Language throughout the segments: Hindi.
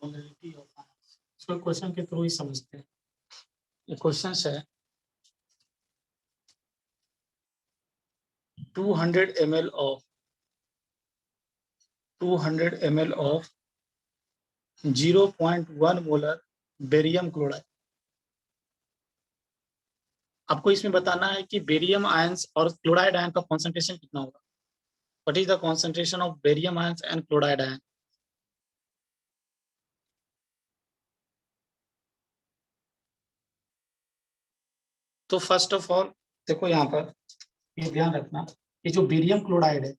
मोलरिटी ऑफ आयंस, इसको क्वेश्चन के थ्रू ही समझते हैं। ये क्वेश्चन है 200 ml of 0.1 molar barium chloride. आपको इसमें बताना है कि बेरियम आयंस और क्लोराइड आयन का कॉन्सेंट्रेशन कितना होगा। What is the concentration of barium ions and chloride ion. तो फर्स्ट ऑफ ऑल देखो यहाँ पर ये ध्यान रखना, ये जो बेरियम क्लोराइड है,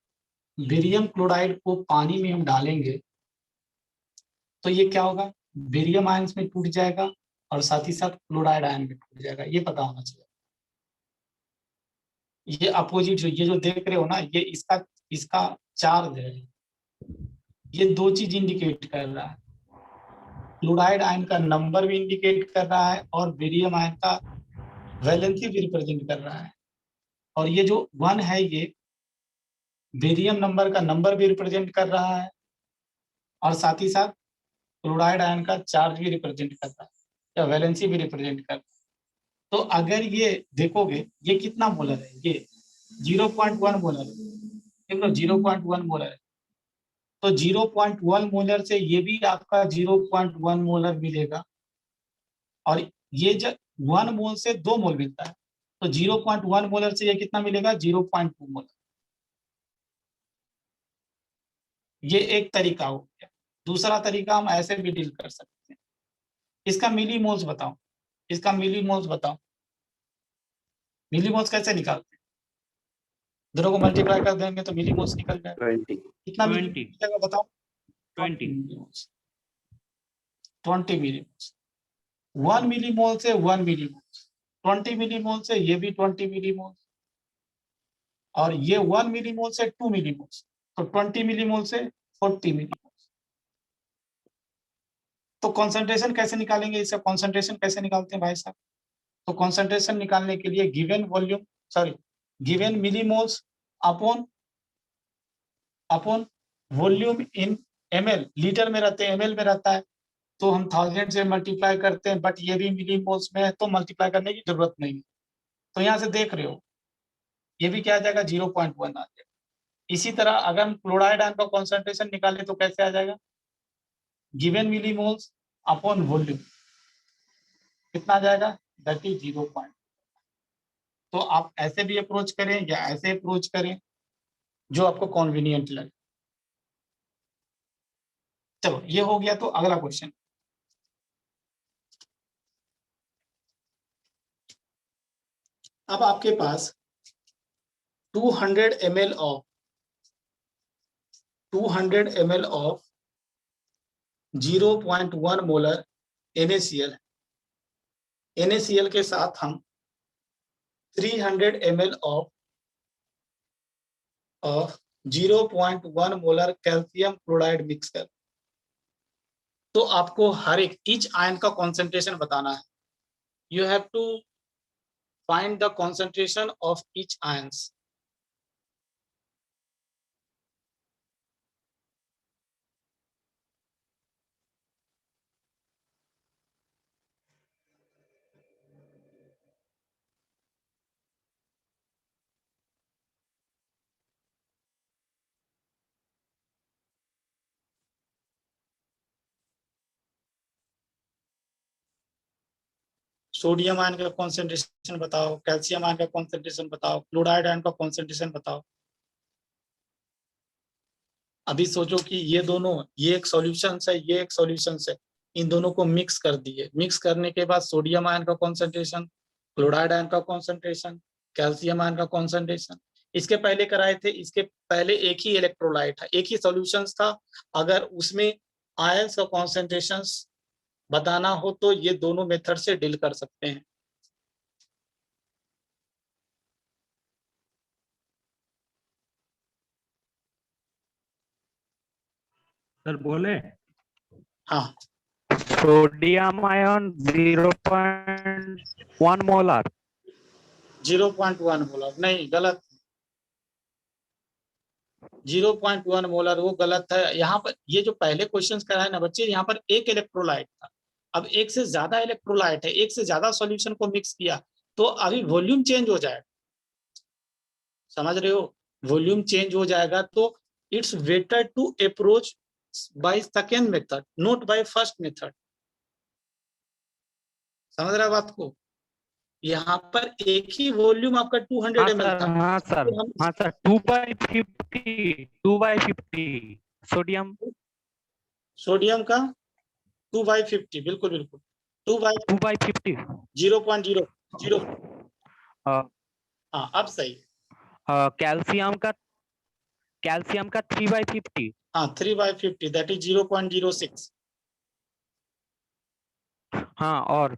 बेरियम क्लोराइड को पानी में हम डालेंगे तो ये क्या होगा, बेरियम आयंस में टूट जाएगा और साथ ही साथ क्लोराइड आयन में टूट जाएगा। ये पता होना चाहिए। ये अपोजिट ये जो देख रहे हो ना, ये इसका चार्ज है। ये दो चीज इंडिकेट कर रहा है, क्लोराइड आयन का नंबर भी इंडिकेट कर रहा है और बेरियम आयन का वैलेंसी भी रिप्रेजेंट कर रहा है। और ये जो 1 है ये बेरियम नंबर का नंबर भी रिप्रेजेंट कर रहा है और साथ ही साथ क्लोराइड आयन का चार्ज भी रिप्रेजेंट कर रहा है या वैलेंसी भी रिप्रेजेंट कर रहा है। तो अगर ये देखोगे ये कितना मोलर है, ये 0.1 मोलर है, देख लो 0.1 मोलर है। तो 0.1 मोलर से ये भी आपका 0.1 मोलर मिलेगा और ये जब 1 मोल से 2 मोल मिलता है तो 0.1 मोलर से ये कितना मिलेगा, 0.2 मोलर। ये एक तरीका हो गया। दूसरा तरीका हम ऐसे भी डील कर सकते हैं। इसका मिली मोल्स बताओ, इसका मिली मोल्स बताओ। मिली मोल्स कैसे निकालते हैं, दोनों को मल्टीप्लाई कर देंगे तो मिली मोल्स निकल जाएगा। 20 कितना मिली निकलेगा बताओ, 20 20 मिली मोल्स। 1 मिली मोल से 1 मिली मोल्स, 20 मिली मोल से ये भी 20 मिली मोल्स और ये 1 मिली मोल से 2 मिली मोल्स, तो 20 मिली मोल से 40 मिली मोल्स। तो कॉन्सेंट्रेशन कैसे निकालेंगे, इसका कॉन्सेंट्रेशन कैसे निकालते हैं भाई साहब। तो कॉन्सेंट्रेशन निकालने के लिए given volume given millimoles upon volume इन ml, लीटर में रहते हैं ml में रहता है तो हम 1000 से मल्टीप्लाई करते हैं, बट ये भी मिलीमोल्स में है तो मल्टीप्लाई करने की जरूरत नहीं है। तो यहाँ से देख रहे हो ये भी क्या आ जाएगा, 0.1 आ जाएगा। इसी तरह अगर हम क्लोराइड आयन का कॉन्सेंट्रेशन निकाले तो कैसे आ जाएगा, गिवन मिलीमोल्स अपॉन वॉल्यूम कितना आ जाएगा, दैट इज 0. तो आप ऐसे भी अप्रोच करें या ऐसे अप्रोच करें, जो आपको कन्वीनियंट लगे। चलो ये हो गया। तो अगला क्वेश्चन, अब आपके पास 200 ml ऑफ 0.1 मोलर NaCl है। NaCl के साथ हम 300 ml of 0.1 molar calcium chloride mix कर। तो आपको हर एक ईच आयन का कॉन्सेंट्रेशन बताना है। You have to find the concentration of each ions. Sodium ion का कॉन्सेंट्रेशन बताओ, कैल्शियम आयन का कॉन्सेंट्रेशन बताओ, क्लोराइड आयन का कॉन्सेंट्रेशन बताओ। अभी सोचो कि ये दोनों, ये एक सॉल्यूशन है, ये एक सॉल्यूशन है, इन दोनों को मिक्स कर दिए। मिक्स करने के बाद सोडियम आयन का कॉन्सेंट्रेशन, क्लोराइड आयन का कॉन्सेंट्रेशन, कैल्शियम आयन का कॉन्सेंट्रेशन। इसके पहले कराए थे, इसके पहले एक ही इलेक्ट्रोलाइट था, एक ही सॉल्यूशन था। अगर उसमें आयंस का कॉन्सेंट्रेशन बताना हो तो ये दोनों मेथड से डील कर सकते हैं। सर बोले, हाँ, सोडियम आयन 0.1 मोलर 0.1 बोला नहीं, गलत। 0.1 मोलर, वो गलत है। यहाँ पर ये जो पहले क्वेश्चन कराए ना बच्चे, यहाँ पर एक इलेक्ट्रोलाइट था, अब एक से ज्यादा इलेक्ट्रोलाइट है, एक से ज्यादा सॉल्यूशन को मिक्स किया, तो अभी वॉल्यूम चेंज हो जाएगा, समझ रहे हो, वॉल्यूम चेंज हो जाएगा। तो it's better to approach by second method, not by first method. समझ रहा बात को, यहाँ पर एक ही वॉल्यूम आपका 200 ml था, हाँ सर, तो हम हाँ सर, 2/50 सोडियम, सोडियम का 2/50, बिल्कुल बिल्कुल 2/50 0.0 हाँ अब सही है। कैल्शियम का 3/50। हाँ 3/50 दैट इज 0.06। हाँ, और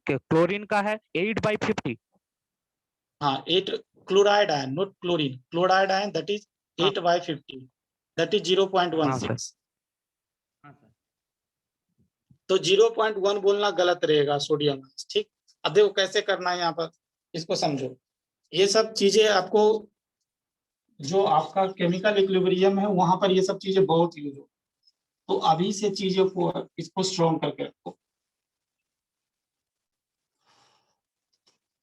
क्लोरीन का है 8/50। हाँ 8 chloride ion, not chlorine, chloride ion that is हाँ 8/50 दैट इज हाँ सर, 0.16। हाँ सर। तो 0.1 बोलना गलत रहेगा सोडियम, ठीक। अब देखो कैसे करना है यहाँ पर, इसको समझो। ये सब चीजें आपको, जो आपका केमिकल इक्विलिब्रियम है वहां पर ये सब चीजें बहुत यूज हो, तो अभी से चीजों को, इसको स्ट्रॉन्ग करके रखो।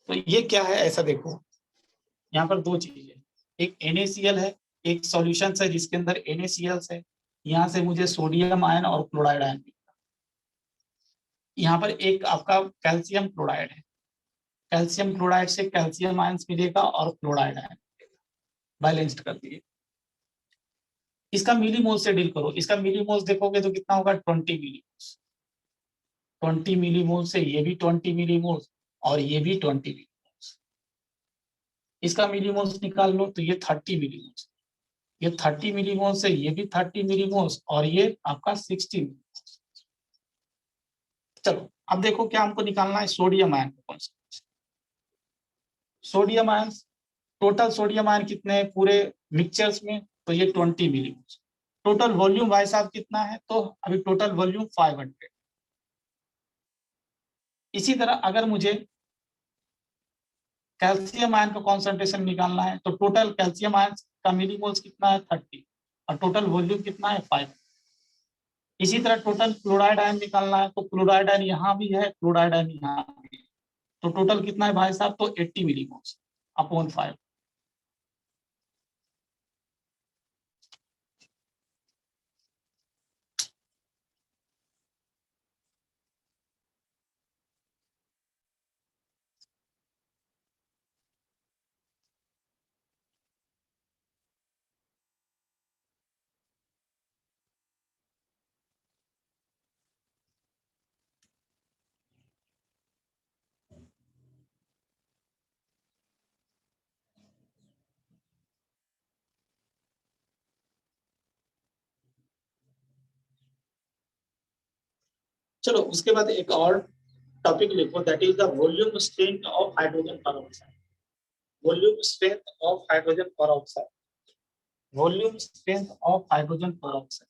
तो ये क्या है ऐसा देखो, यहाँ पर दो चीजें, एक NaCl है, एक सॉल्यूशन है जिसके अंदर NaCl है, यहाँ से मुझे सोडियम आयन और क्लोराइड आयन, यहाँ पर एक आपका कैल्शियम क्लोराइड है, कैल्शियम क्लोराइड से कैल्शियम आयन मिलेगा और क्लोराइड आयन बैलेंस्ड कर दिए। इसका मिलीमोल से डील करो, इसका मिलीमोल देखोगे तो कितना होगा 20 मिलीमोल, 20 मिलीमोल से ये भी 20 मिलीमोल और ये भी 20 मिलीमोल, इसका मिलीमोल्स निकाल लो तो ये 30 मिलीमोल्स, ये 30 मिलीमोल से ये भी 30 मिलीमोल्स और ये आपका 60 मिलीमोल्स। चलो अब देखो क्या हमको निकालना है, सोडियम आयन का concentration. Sodium ion, total sodium ion कितने हैं पूरे मिक्सचर्स में, तो ये 20 मिलीमोल। टोटल वॉल्यूम भाई साहब कितना है, तो अभी टोटल वॉल्यूम 500। इसी तरह अगर मुझे कैल्शियम आयन का कॉन्सेंट्रेशन निकालना है, तो टोटल कैल्शियम आयन का मिलीमोल्स कितना है 30 और टोटल वॉल्यूम कितना है 5। इसी तरह टोटल क्लोराइड आयन निकालना है, तो क्लोराइड आयन यहाँ भी है, क्लोराइड आयन यहाँ भी है, तो टोटल कितना है भाई साहब, तो 80 मिलीमोल्स अपॉन 5। चलो उसके बाद एक और टॉपिक लिखो, that is the volume strength of hydrogen peroxide. Volume strength of hydrogen peroxide, volume strength of hydrogen peroxide.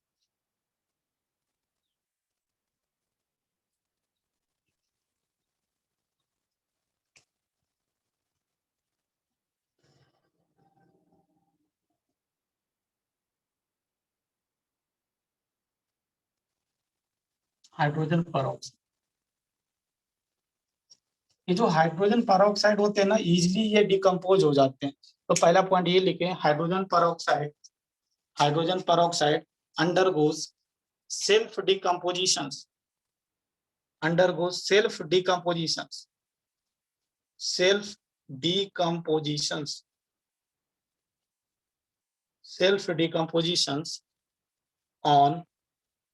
Hydrogen peroxide, ये जो हाइड्रोजन पेरोक्साइड होते हैं ना, इजीली ये डिकम्पोज हो जाते हैं। तो पहला पॉइंट ये लिखे, hydrogen peroxide, hydrogen peroxide undergoes self decomposition, undergoes self decomposition, self decomposition, self decompositions on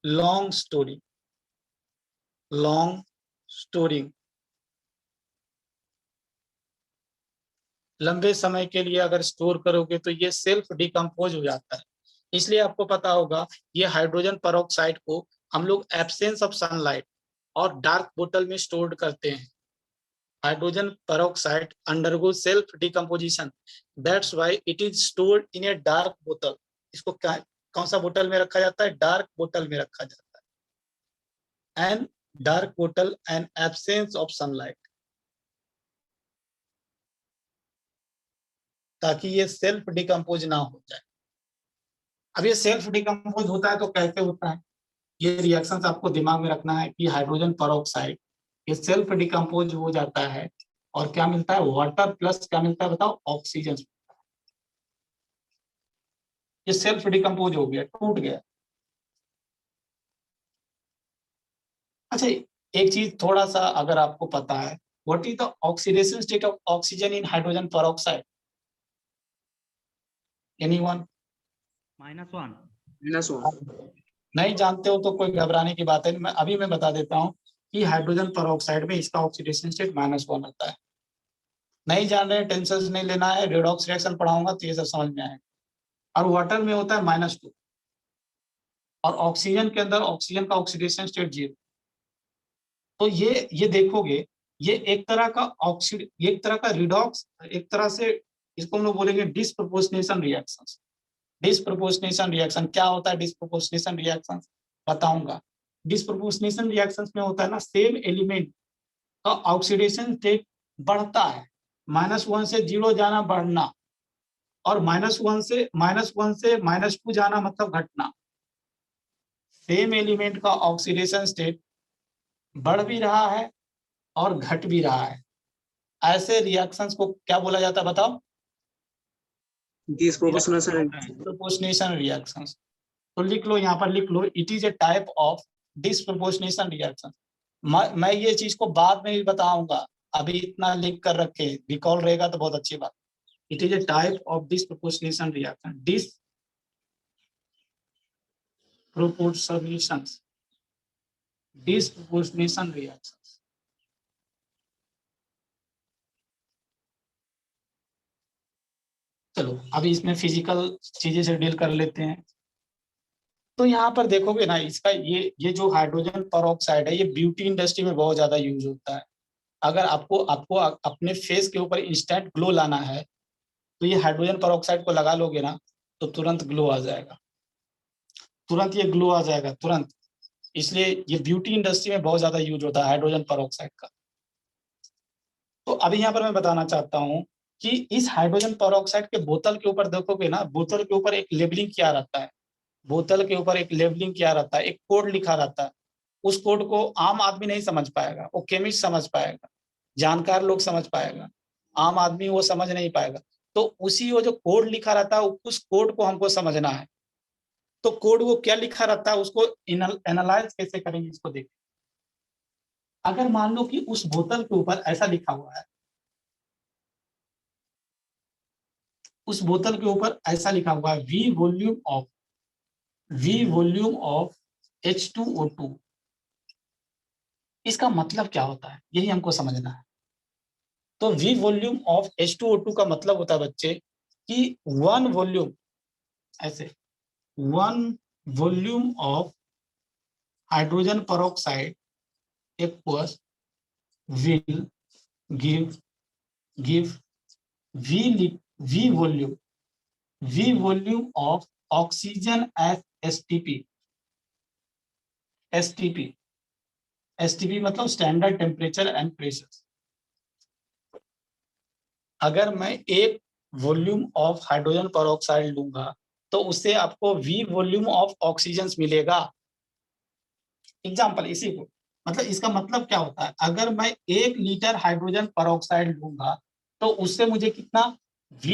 long storing, long storing, लंबे समय के लिए अगर स्टोर करोगे तो ये सेल्फ डिकम्पोज हो जाता है। इसलिए आपको पता होगा ये हाइड्रोजन पेरोक्साइड को हम लोग एब्सेंस ऑफ सनलाइट और डार्क बोतल में स्टोर करते हैं। Hydrogen peroxide undergo self decomposition, that's why it is stored in a dark बोतल। इसको कौन सा बोतल में रखा जाता है, डार्क बोतल में रखा जाता है। एंड डार्क बोतल एंड एब्सेंस ऑफ सनलाइट, ताकि ये सेल्फ डिकम्पोज ना हो जाए। अब ये सेल्फ डिकम्पोज होता है तो कैसे होता है, ये रिएक्शंस आपको दिमाग में रखना है कि हाइड्रोजन परऑक्साइड ये सेल्फ डिकम्पोज हो जाता है और क्या मिलता है, वाटर प्लस क्या मिलता है बताओ, ऑक्सीजन। ये सेल्फ डिकम्पोज हो गया, टूट गया। अच्छा, एक चीज थोड़ा सा अगर आपको पता है, what is the oxidation state of oxygen in hydrogen peroxide, anyone? -1। नहीं जानते हो तो कोई घबराने की बात है, मैं बता देता हूँ कि हाइड्रोजन परऑक्साइड में इसका ऑक्सीडेशन स्टेट -1 होता है। नहीं जान रहे, टेंशन नहीं लेना है, रेडॉक्स रिएक्शन पढ़ाऊंगा तो ये सब समझ में आएगा। और वाटर में होता है -2 और ऑक्सीजन के अंदर ऑक्सीजन का ऑक्सीडेशन स्टेट 0। तो ये देखोगे, ये एक तरह का एक तरह का रिडॉक्स, एक तरह से इसको हम लोग बोलेंगे डिस्प्रोपोर्शनेशन रिएक्शंस। डिस्प्रोपोर्शनेशन रिएक्शन क्या होता है, डिस्प्रोपोर्शनेशन रिएक्शन बताऊंगा। डिस्प्रोपोर्शनेशन रिएक्शंस में होता है ना, सेम एलिमेंट का ऑक्सीडेशन स्टेट बढ़ता है, -1 से 0 जाना बढ़ना, और -1 से -2 जाना मतलब घटना। सेम एलिमेंट का ऑक्सीडेशन स्टेट बढ़ भी रहा है और घट भी रहा है, ऐसे रिएक्शंस को क्या बोला जाता है बताओ, डिस्प्रोपोर्शनेशन रिएक्शंस। तो लिख लो, यहाँ पर लिख लो, it is a type of disproportionation reaction. मैं ये चीज को बाद में भी बताऊंगा, अभी इतना लिख कर रखे, रिकॉल रहेगा तो बहुत अच्छी बात। It is a type of disproportionation reaction, disproportionation reaction. चलो अभी इसमें फिजिकल चीजें से डील कर लेते हैं। तो यहाँ पर देखोगे ना, इसका ये जो हाइड्रोजन परऑक्साइड है, ये ब्यूटी इंडस्ट्री में बहुत ज्यादा यूज होता है। अगर आपको आपको अपने फेस के ऊपर इंस्टेंट ग्लो लाना है तो ये हाइड्रोजन परऑक्साइड को लगा लोगे ना, तो तुरंत ग्लो आ जाएगा, तुरंत ये ग्लो आ जाएगा तुरंत। इसलिए ये ब्यूटी इंडस्ट्री में बहुत ज्यादा यूज होता है हाइड्रोजन परऑक्साइड का। तो अभी यहाँ पर मैं बताना चाहता हूँ कि इस हाइड्रोजन परऑक्साइड के बोतल के ऊपर देखोगे ना, बोतल के ऊपर एक लेबलिंग किया रहता है, बोतल के ऊपर एक लेबलिंग किया रहता है, एक कोड लिखा रहता है। उस कोड को आम आदमी नहीं समझ पाएगा, वो केमिस्ट समझ पाएगा, जानकार लोग समझ पाएगा, आम आदमी वो समझ नहीं पाएगा। तो उसी वो जो कोड लिखा रहता है, उस कोड को हमको समझना है। तो कोड वो क्या लिखा रहता है, उसको एनालाइज कैसे करेंगे, इसको देखें। अगर मान लो कि उस बोतल के ऊपर ऐसा लिखा हुआ है, उस बोतल के ऊपर ऐसा लिखा हुआ है, V वॉल्यूम ऑफ H2O2, इसका मतलब क्या होता है, यही हमको समझना है। तो V वॉल्यूम ऑफ H2O2 का मतलब होता है बच्चे कि 1 वॉल्यूम, ऐसे 1 volume of hydrogen peroxide aqueous will give V volume of oxygen as STP मतलब स्टैंडर्ड टेम्परेचर एंड प्रेशर। अगर मैं 1 वॉल्यूम ऑफ हाइड्रोजन परऑक्साइड लूंगा तो उससे आपको V वॉल्यूम ऑफ ऑक्सीजन मिलेगा। एग्जाम्पल इसी को, मतलब इसका मतलब क्या होता है, अगर मैं 1 लीटर हाइड्रोजन परऑक्साइड लूंगा तो उससे मुझे कितना V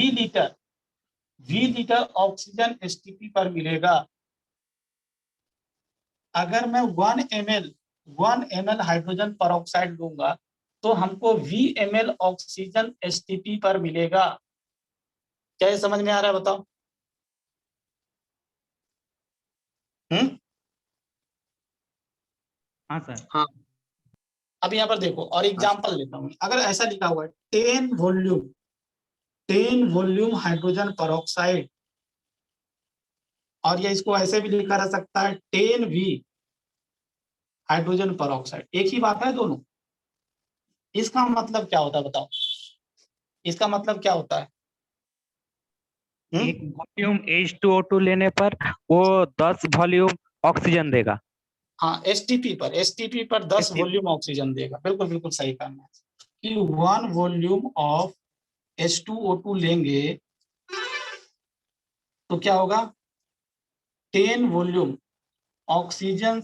लीटर ऑक्सीजन STP पर मिलेगा। अगर मैं 1 ml हाइड्रोजन परऑक्साइड लूंगा तो हमको V ml ऑक्सीजन STP पर मिलेगा। क्या ये समझ में आ रहा है बताओ? हाँ सर। हाँ। अब यहाँ पर देखो और एग्जांपल लेता हूँ, अगर ऐसा लिखा हुआ है 10 वॉल्यूम हाइड्रोजन परऑक्साइड, और ये इसको ऐसे भी लिखा रह सकता है 10 V हाइड्रोजन परऑक्साइड, एक ही बात है दोनों। इसका मतलब क्या होता है बताओ, इसका मतलब क्या होता है? एक वॉल्यूम H2O2 लेने पर वो 10 वॉल्यूम ऑक्सीजन देगा। हाँ, STP पर 10 वॉल्यूम ऑक्सीजन देगा। बिल्कुल बिल्कुल सही कहना है कि 1 वॉल्यूम ऑफ H2O2 लेंगे तो क्या होगा, 10 वॉल्यूम ऑक्सीजन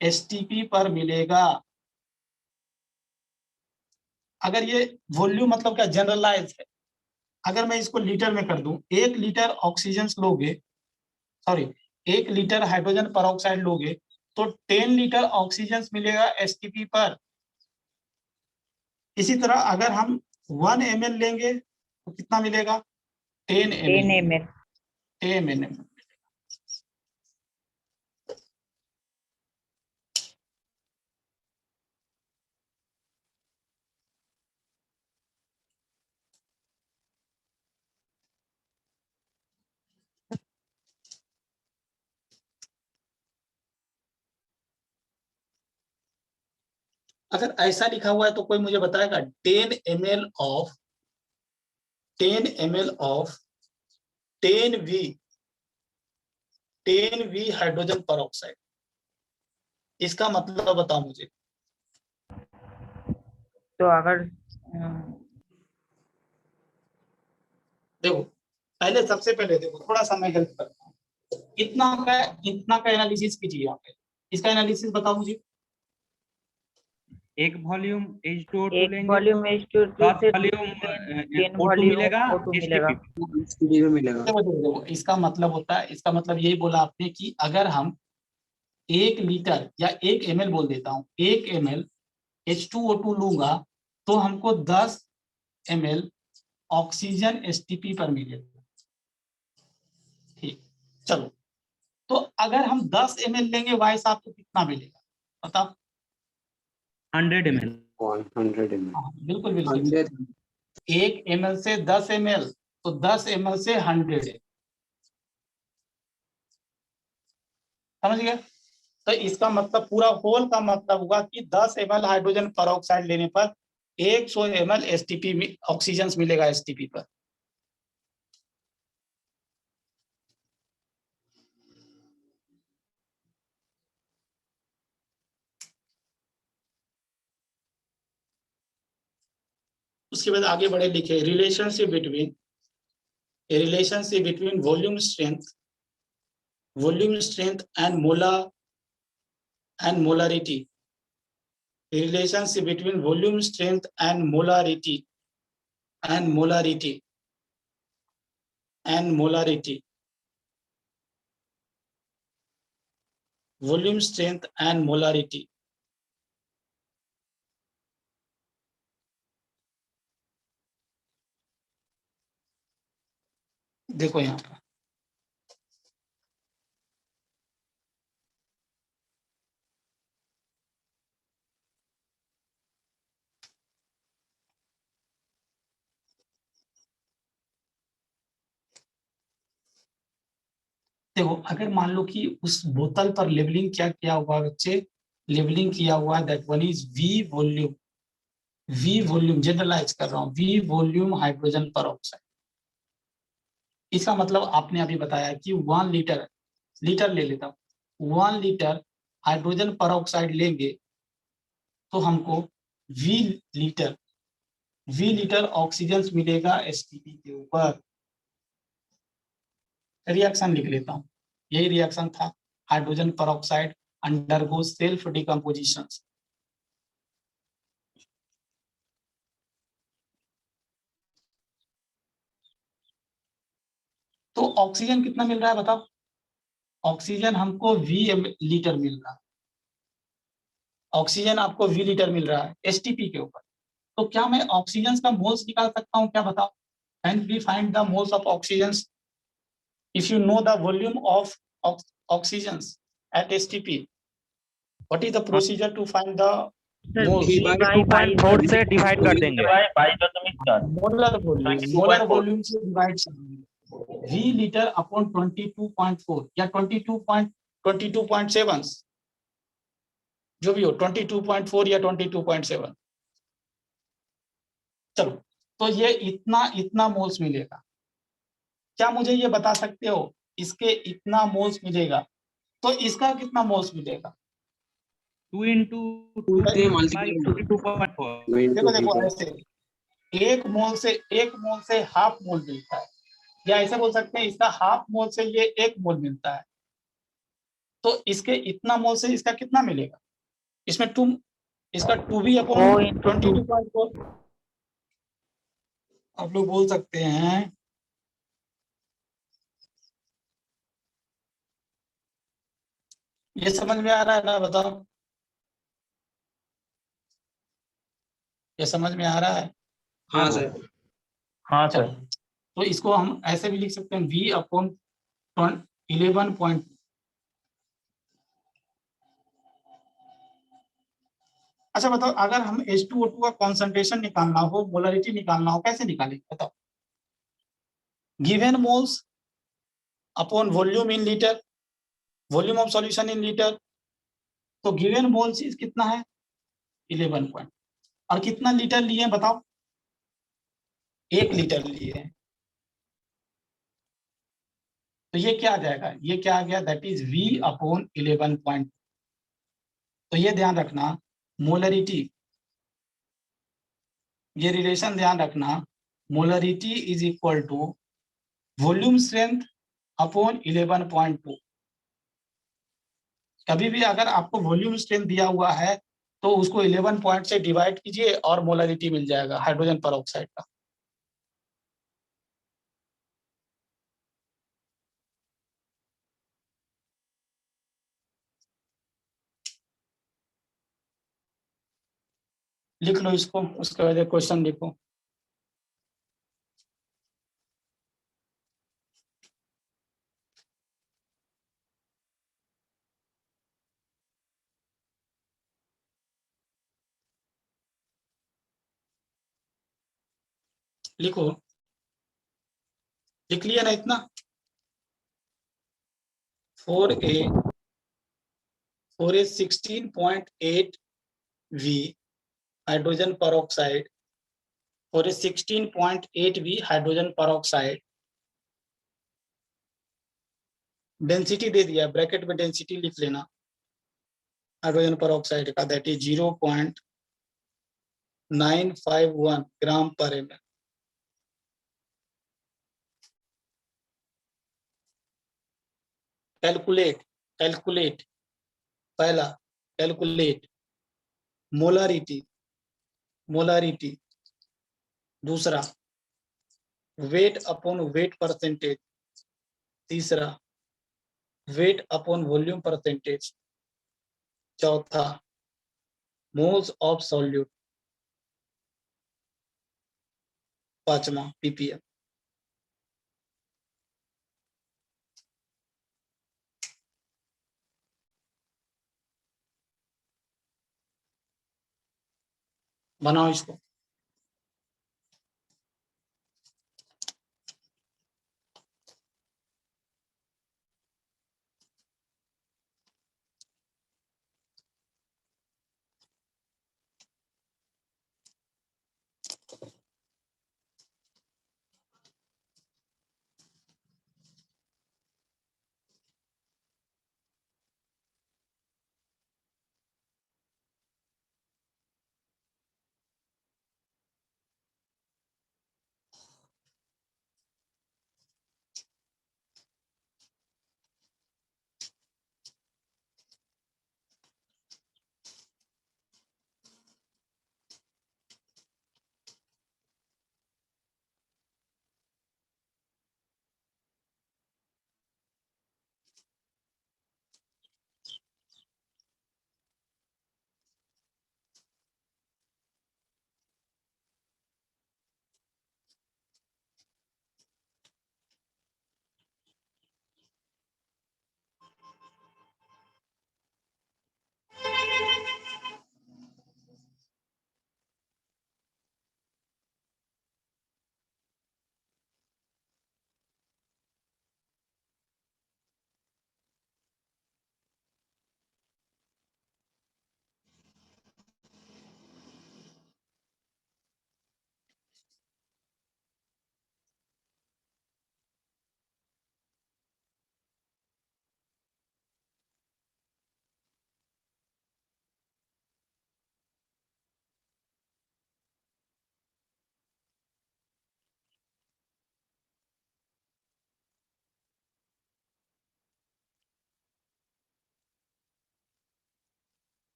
एसटीपी पर मिलेगा। अगर ये वॉल्यूम मतलब क्या, जनरलाइज है। अगर मैं इसको लीटर में कर दूं, 1 लीटर ऑक्सीजन लोगे, सॉरी 1 लीटर हाइड्रोजन परऑक्साइड लोगे तो 10 लीटर ऑक्सीजन मिलेगा एसटीपी पर। इसी तरह अगर हम 1 ml लेंगे तो कितना मिलेगा, 10 ml। 10 ml। अगर ऐसा लिखा हुआ है तो कोई मुझे बताएगा 10 ml of 10 ml of 10V hydrogen peroxide, इसका मतलब बताओ मुझे। तो अगर देखो पहले, सबसे पहले देखो, थोड़ा सा मैं हेल्प करता हूँ। इतना का एनालिसिस कीजिए यहाँ पे, इसका एनालिसिस बताओ मुझे। एक वॉल्यूम H2O2 एक लेंगे वॉल्यूम तो H2O2 10 से वॉल्यूम 10 O2 वॉल्यूम मिलेगा O2 मिलेगा। STP मिलेगा। देखो इसका मतलब होता है, इसका मतलब यही बोला आपने कि अगर हम 1 लीटर या 1 ml बोल देता हूँ, 1 ml H2O2 लूंगा तो हमको 10 ml ऑक्सीजन एसटीपी पर मिलेगा। ठीक, चलो तो अगर हम 10 ml लेंगे भाई साहब तो कितना मिलेगा बताओ। 100 ml। 100 ml। हाँ, बिल्कुल बिल्कुल। 1 ml से 10 ml तो 10 ml से 100 है, समझ गया। तो इसका मतलब पूरा होल का मतलब होगा कि 10 ml हाइड्रोजन परऑक्साइड लेने पर 100 ml एसटीपी ऑक्सीजन मिलेगा एसटीपी पर। उसके बाद आगे बढ़े, लिखे relationship between volume strength and molarity. Relationship between volume strength and molarity. Volume strength and molarity. देखो यहाँ पर देखो, अगर मान लो कि उस बोतल पर लेबलिंग क्या किया हुआ है बच्चे, लेबलिंग किया हुआ है that one is V volume generalise कर रहा हूँ, वी वॉल्यूम हाइड्रोजन परऑक्साइड। इसका मतलब आपने अभी बताया कि 1 लीटर ले लेता हूँ, 1 लीटर हाइड्रोजन परऑक्साइड लेंगे तो हमको वी लीटर ऑक्सीजन मिलेगा एसटीपी के ऊपर। रिएक्शन लिख लेता हूँ, यही रिएक्शन था, hydrogen peroxide undergo self decomposition. तो ऑक्सीजन कितना मिल रहा है बताओ, ऑक्सीजन हमको लीटर मिल रहा है, ऑक्सीजन आपको वी लीटर मिल रहा है एसटीपी के ऊपर। तो क्या मैं ऑक्सीजन का मोल्स निकाल सकता हूँ क्या बताओ, can we find the moles of oxygen if you know the volume of oxygen at STP? What is the procedure to find the moles? 2.4 से डिवाइड कर देंगे। मोलर वॉल्यूम से डिवाइड v लीटर अपॉन 22.4 या 22.7 जो भी हो, 22.4 या 22.7। चलो तो ये इतना मोल्स मिलेगा। क्या मुझे ये बता सकते हो इसके इतना मोल्स मिलेगा तो इसका कितना मोल्स मिलेगा? 2 into 2 by 22.4। देखो ऐसे एक मोल से हाफ मोल मिलता है, या ऐसा बोल सकते हैं इसका हाफ मोल से ये 1 मोल मिलता है, तो इसके इतना मोल से इसका कितना मिलेगा, इसमें 2, इसका 2b अपॉन O into 22.4 आप लोग बोल सकते हैं। ये समझ में आ रहा है ना, बताओ, ये समझ में आ रहा है? हाँ सर। हाँ चलो, सर। तो इसको हम ऐसे भी लिख सकते हैं v अपॉन 11 पॉइंट। अच्छा बताओ, अगर हम H2O2 का कॉन्सेंट्रेशन निकालना हो, मोलरिटी निकालना हो, कैसे निकालेंगे बताओ? Given moles upon volume in litre, volume of solution in litre. तो गिवन मोल्स कितना है 11 पॉइंट, और कितना लीटर लिए हैं बताओ? 1 लीटर लिए हैं। तो ये क्या आ जाएगा, ये क्या आ गया, that is v upon 11 point. तो ये ध्यान रखना, मोलरिटी, ये रिलेशन ध्यान रखना, molarity is equal to volume strength upon 11.2। कभी भी अगर आपको वॉल्यूम स्ट्रेंथ दिया हुआ है तो उसको 11 पॉइंट से डिवाइड कीजिए और मोलरिटी मिल जाएगा हाइड्रोजन पर ऑक्साइड का। लिख लो इसको, उसके बाद क्वेश्चन लिखो। लिखो, लिख लिया ना इतना? 4a 16.8 v हाइड्रोजन पर ऑक्साइड, 16.8 v हाइड्रोजन पर ऑक्साइड। डेंसिटी दे दिया, ब्रैकेट में डेंसिटी लिख लेना हाइड्रोजन पर ऑक्साइड का, दैट इज 0.951 ग्राम पर ml। कैलकुलेट, कैलकुलेट, पहला कैलकुलेट मोलारिटी, मोलारिटी। दूसरा वेट अपॉन वेट परसेंटेज। तीसरा वेट अपॉन वॉल्यूम परसेंटेज। चौथा मोल्स ऑफ सॉल्यूट। पांचवा पीपीएम। बनाओ इसको।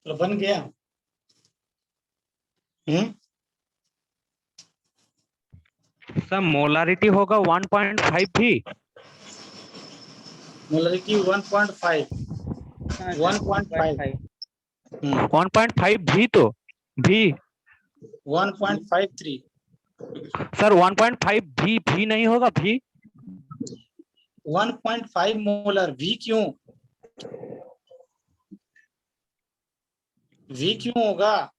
तो बन गया। सर मोलारिटी होगा 1.5 भी। मोलरिटी 1.5 1.5 1.5 भी तो भी 1.53 सर 1.5 भी नहीं होगा भी। 1.5 मोलर। वी क्यों? वी क्यों होगा?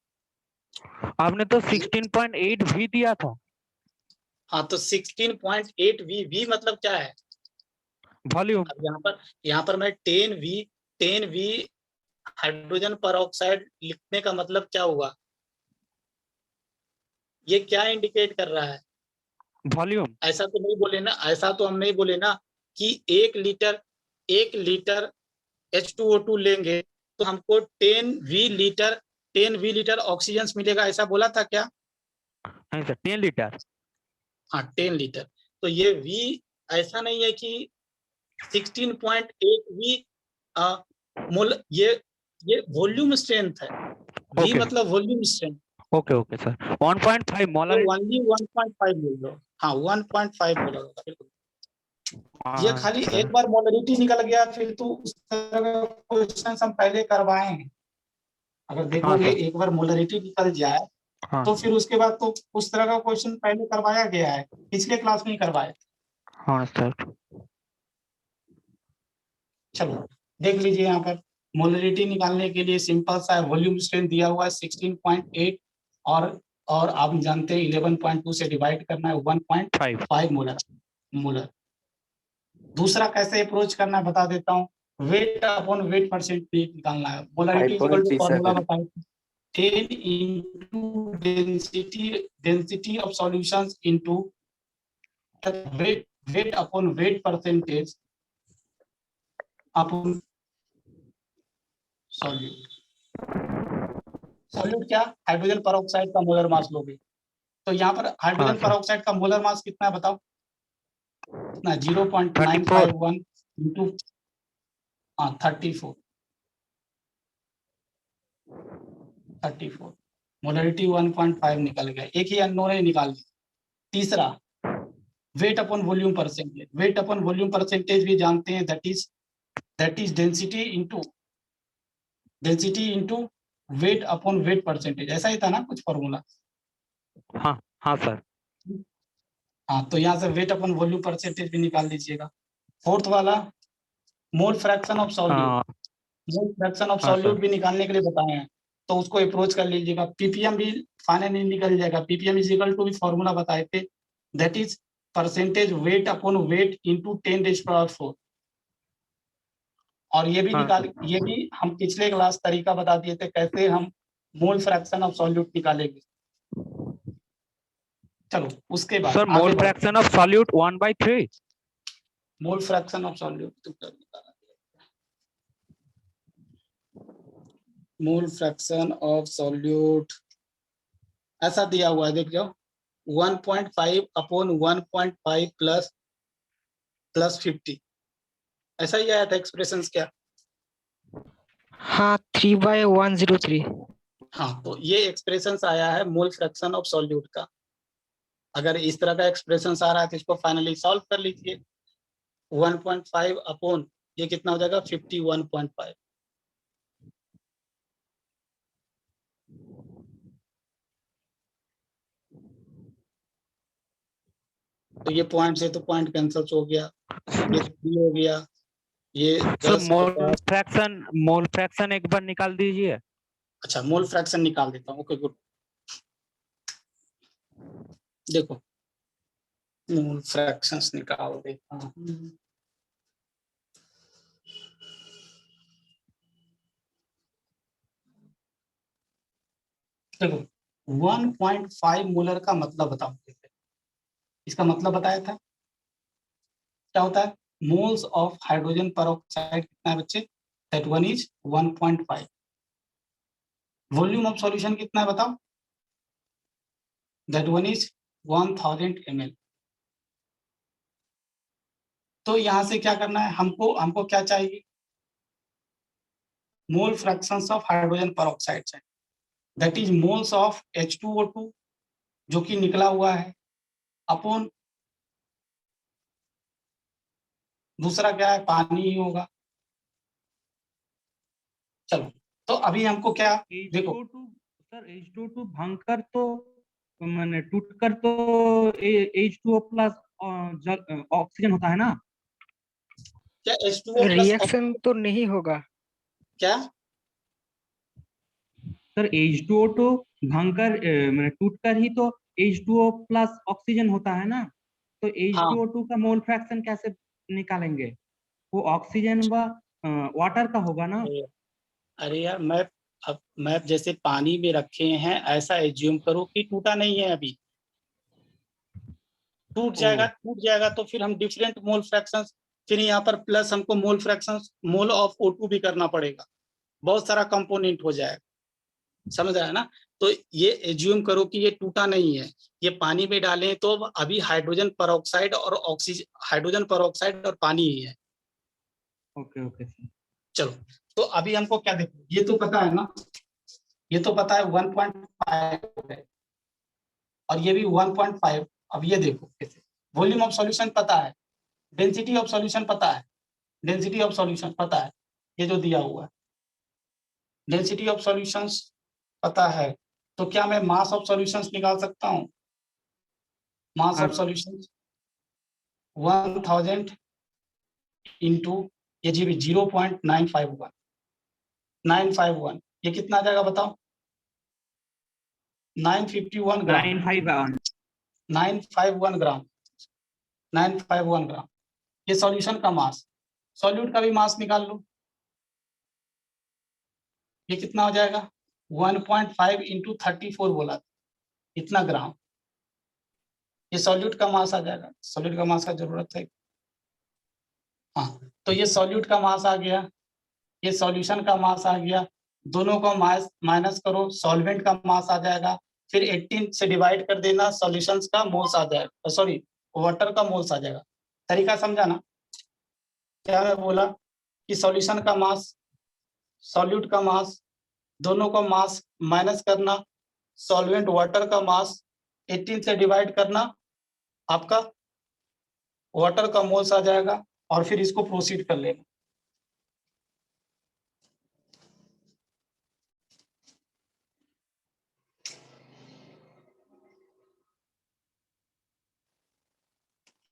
आपने तो 16.8 भी दिया था। हाँ तो 16.8 वी। वी मतलब क्या है? वॉल्यूम। अब यहाँ पर मैं 10 वी हाइड्रोजन पर ऑक्साइड लिखने का मतलब क्या हुआ? ये क्या इंडिकेट कर रहा है? वॉल्यूम। ऐसा तो नहीं बोले ना, ऐसा तो हम नहीं बोले ना कि 1 लीटर H2O2 लेंगे तो हमको 10 वी लीटर ऑक्सीजन मिलेगा, ऐसा बोला था क्या? नहीं सर 10 लीटर। हाँ 10 लीटर। तो ये वी ऐसा नहीं है कि 16.8 वी मोल। ये वॉल्यूम स्ट्रेंथ है। वी ओके मतलब volume strength. Okay okay sir 1.5 तो मोलारिटी। ओनली 1.5 बोल रहा हूँ। हाँ 1.5 बोला होगा बिल्कुल। ये खाली सर एक बार मोलरिटी निकल गया फिर तो उस तरह का क्वेश्चन हम पहले करवाए हैं। अगर हाँ देखोगे सर एक बार मोलरिटी निकल जाए हाँ तो फिर उसके बाद तो उस तरह का क्वेश्चन पहले करवाया गया है, पिछले क्लास में ही करवाया। हाँ सर। चलो देख लीजिए यहाँ पर मोलरिटी निकालने के लिए सिंपल सा वॉल्यूम स्ट्रेंथ दिया हुआ है 16.8 और आप जानते हैं 11.2 से डिवाइड करना है 1.5 मोलर। दूसरा कैसे अप्रोच करना है बता देता हूँ। वेट अपॉन वेट परसेंटेज निकालना है। मोलरिटी इक्वल टू फॉर्मूला बताए 10 into density of solutions into weight upon weight percentage upon solute क्या? हाइड्रोजन पर ऑक्साइड का मोलर मास लोगे तो यहाँ पर हाइड्रोजन पर ऑक्साइड का मोलर मास कितना है बताओ? कितना? 0.951 इंटू 34 मोलरिटी 1.5 निकल गया। एक ही अननोन है निकाल ली। तीसरा weight upon volume percentage. Weight upon volume percentage भी जानते हैं that is density into weight upon weight percentage. ऐसा ही था ना कुछ फॉर्मूला? हाँ हाँ सर। हाँ तो यहाँ से वेट अपॉन वॉल्यूम परसेंटेज भी निकाल लीजिएगा। फोर्थ वाला mole fraction of solute. Mole fraction of हाँ सॉल्यूट सर भी निकालने के लिए बताए हैं तो उसको अप्रोच कर लीजिएगा। पीपीएम भी फाइनली निकल जाएगा। पीपीएम इज इक्वल टू भी फॉर्मूला बताए थे that is percentage weight upon weight into 10⁻⁴। और ये भी हाँ निकाल, ये भी हम पिछले क्लास तरीका बता दिए थे कैसे हम मोल फ्रैक्शन ऑफ सॉल्यूट निकालेंगे। चलो उसके बाद सर आगे मोल बढ़ते फ्रैक्शन हैं। Of solute 1/3। Mole fraction of solute mole fraction of solute ऐसा दिया हुआ है, देख जाओ 1.5 अपॉन 1.5 प्लस 50। ऐसा ही आया था एक्सप्रेशन क्या? हाँ 3/103। हाँ तो ये एक्सप्रेशन आया है मोल फ्रैक्शन ऑफ सॉल्यूट का। अगर इस तरह का एक्सप्रेशन आ रहा है तो इसको फाइनली सॉल्व कर लीजिए। 1.5 अपॉन ये कितना हो जाएगा 51.5। तो ये पॉइंट से तो पॉइंट कैंसिल हो गया, ये 3 हो गया, ये सर 10 मोल 50। फ्रैक्शन एक बार निकाल दीजिए। अच्छा मोल फ्रैक्शन निकाल देता हूँ। Okay good. देखो मोल फ्रैक्शंस निकाल देता हूँ। देखो 1.5 मोलर का मतलब बताओ। इसका मतलब बताया था क्या होता है? मोल्स ऑफ हाइड्रोजन पर ऑक्साइड कितना है बच्चे? That one is 1.5। Volume of solution कितना है बताओ? That one is 1000 ml। तो यहां से क्या करना है हमको? हमको क्या चाहिए? मोल फ्रैक्शंस ऑफ हाइड्रोजन peroxides है, that is moles of H2O2 जो कि निकला हुआ है अपॉन दूसरा क्या है, पानी ही होगा। चलो तो अभी हमको क्या देखो, H2O2 सर, H2O2 भंगकर तो मैंने टूटकर तो H2O प्लस ऑक्सीजन होता है ना। क्या H2O प्लस रिएक्शन तो नहीं होगा। क्या सर H2O2 भंगकर मैंने टूटकर ही तो H2O प्लस ऑक्सीजन होता है ना। तो हाँ H2O2 का मोल फ्रैक्शन कैसे निकालेंगे? वो ऑक्सीजन व वाटर का होगा ना। अरे यार मैप जैसे पानी में रखे हैं ऐसा एज्यूम करो कि टूटा नहीं है, अभी टूट जाएगा तो फिर हम डिफरेंट मोल फ्रैक्शंस, फिर यहाँ पर प्लस हमको मोल फ्रैक्शंस मोल ऑफ O2 भी करना पड़ेगा, बहुत सारा कंपोनेंट हो जाएगा, समझ रहा है ना। तो ये एज्यूम करो कि ये टूटा नहीं है, ये पानी में डालें तो अभी हाइड्रोजन पेरोक्साइड और ऑक्सीजन, हाइड्रोजन पेरोक्साइड और पानी ही है। Okay okay sir. चलो तो अभी हमको क्या देखो, ये तो पता है ना, ये तो पता है 1.5 है और ये भी 1.5। अब ये देखो कैसे, वॉल्यूम ऑफ सॉल्यूशन पता है, डेंसिटी ऑफ सॉल्यूशन पता है, डेंसिटी ऑफ सॉल्यूशन पता है, ये जो दिया हुआ है डेंसिटी ऑफ सॉल्यूशंस पता है, तो क्या मैं मास ऑफ सॉल्यूशंस निकाल सकता हूँ? मास ऑफ सॉल्यूशंस 1000 इंटू ये जी 0.951 951, ये कितना आ जाएगा बताओ? 951 ग्राम, 951 ग्राम, 951 ग्राम। ये सॉल्यूशन का मास, सॉल्यूट का भी मास निकाल लो, ये कितना हो जाएगा? 1.5 इंटू 34 बोला था, इतना ग्राम, ये सॉल्यूट का मास आ जाएगा। सॉल्यूट का मास का जरूरत है, हाँ तो ये सॉल्यूट का मास आ गया, ये सॉल्यूशन का मास आ गया, दोनों को माइनस करो, सॉल्वेंट का मास आ जाएगा, फिर 18 से डिवाइड कर देना, सॉल्यूशंस का मोल्स आ जाएगा, सॉरी वाटर का मोल्स आ जाएगा। तरीका समझा ना? क्या मैं बोला कि सॉल्यूशन का मास, सॉल्यूट का मास, दोनों को मास माइनस करना, सॉल्वेंट वाटर का मास 18 से डिवाइड करना, आपका वाटर का मोल्स आ जाएगा, और फिर इसको प्रोसीड कर लेना।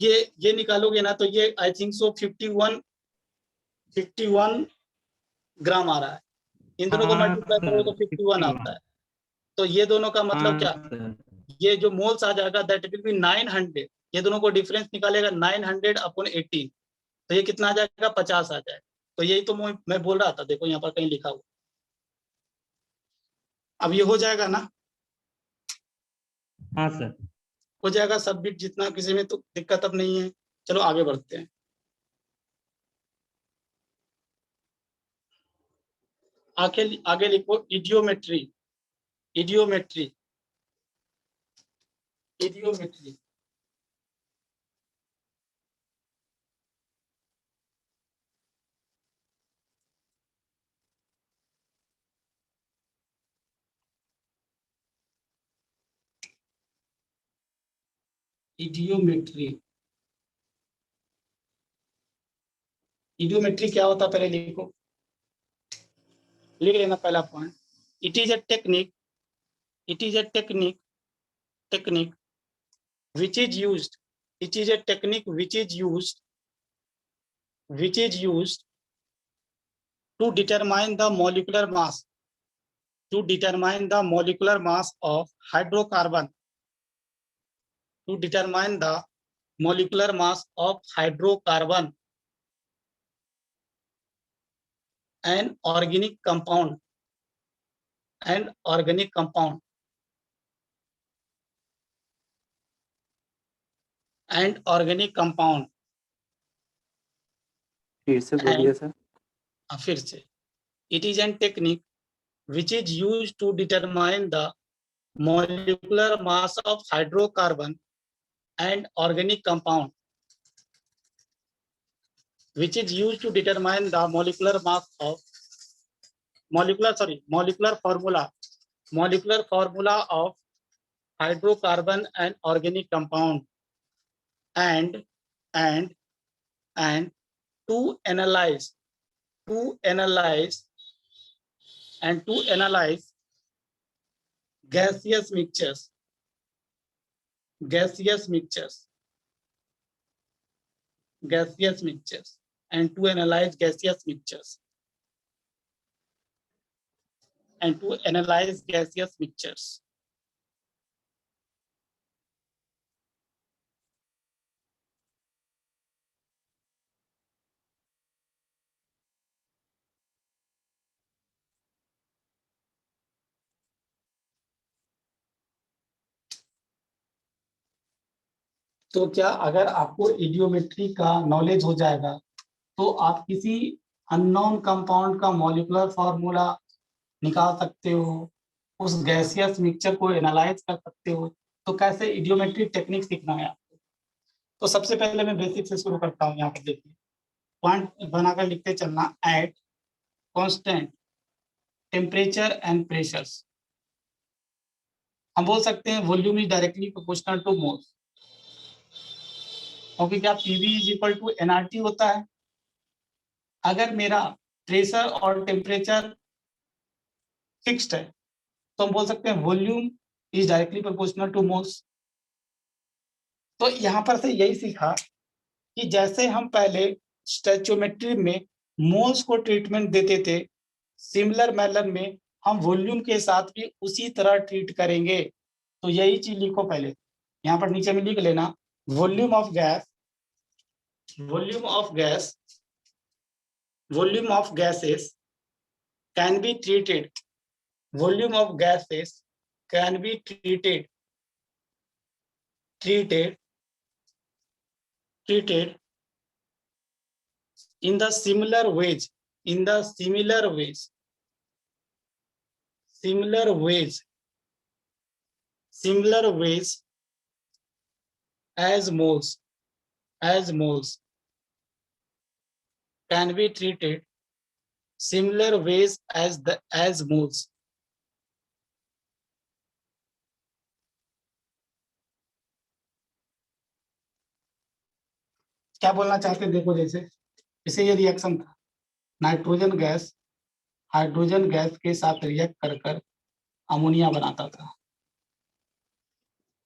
ये निकालोगे ना तो ये आई थिंक सो 51 ग्राम आ रहा है, इन दोनों को मल्टीप्लाई करो तो 51 आता है। तो ये दोनों का मतलब क्या, ये जो मोल्स आ जाएगा दैट विल बी 900, ये दोनों को डिफरेंस निकालेगा 900 अपॉन 18, तो ये कितना आ जाएगा? 50 आ जाएगा। तो यही तो मैं बोल रहा था, देखो यहाँ पर कहीं लिखा हुआ। अब ये हो जाएगा ना? हाँ सर। हो जाएगा सबमिट, जितना किसी में तो दिक्कत अब नहीं है। चलो आगे बढ़ते हैं, आगे लिखो इडियोमेट्री, इडियोमेट्री, इडियोमेट्री। इडियोमेट्री, इडियोमेट्री क्या होता है पहले लिखो, लिख लेना पहला point. It is a technique, it is a technique which is used, it is a technique which is used to determine the molecular mass, to determine the molecular mass of hydrocarbon, to determine the molecular mass of hydrocarbon, an organic compound, and organic compound, and organic compound। फिर से बोलिए सर। फिर से, it is an technique which is used to determine the molecular mass of hydrocarbon and organic compound, which is used to determine the molecular mass of molecular formula of hydrocarbon and organic compound, and to analyze gaseous mixtures and to analyze gaseous mixtures. तो क्या अगर आपको इडियोमेट्री का नॉलेज हो जाएगा तो आप किसी अननोन कंपाउंड का मॉलिक्यूलर फॉर्मूला निकाल सकते हो, उस गैसियस मिक्सचर को एनालाइज कर सकते हो। तो कैसे इडियोमेट्रिक टेक्निक सीखना है आपको। तो सबसे पहले मैं बेसिक से शुरू करता हूँ। यहाँ पर देखिए, पॉइंट बनाकर लिखते चलना, at constant temperature and pressures. हम बोल सकते हैं volume is directly proportional to moles, क्योंकि क्या PV is equal to NRT होता है। अगर मेरा प्रेशर और टेम्परेचर फिक्स्ड है तो हम बोल सकते हैं volume is directly proportional to moles. तो यहाँ पर से यही सीखा कि जैसे हम पहले स्टोइचियोमेट्री में मोल्स को ट्रीटमेंट देते थे, सिमिलर मैनर में हम वॉल्यूम के साथ भी उसी तरह ट्रीट करेंगे। तो यही चीज लिखो पहले, यहाँ पर नीचे में लिख लेना, volume of gases can be treated, volume of gases can be treated in the similar ways as moles can be treated similar ways as moles. क्या बोलना चाहते हैं देखो, जैसे ये रिएक्शन था, नाइट्रोजन गैस हाइड्रोजन गैस के साथ रिएक्ट कर अमोनिया बनाता था।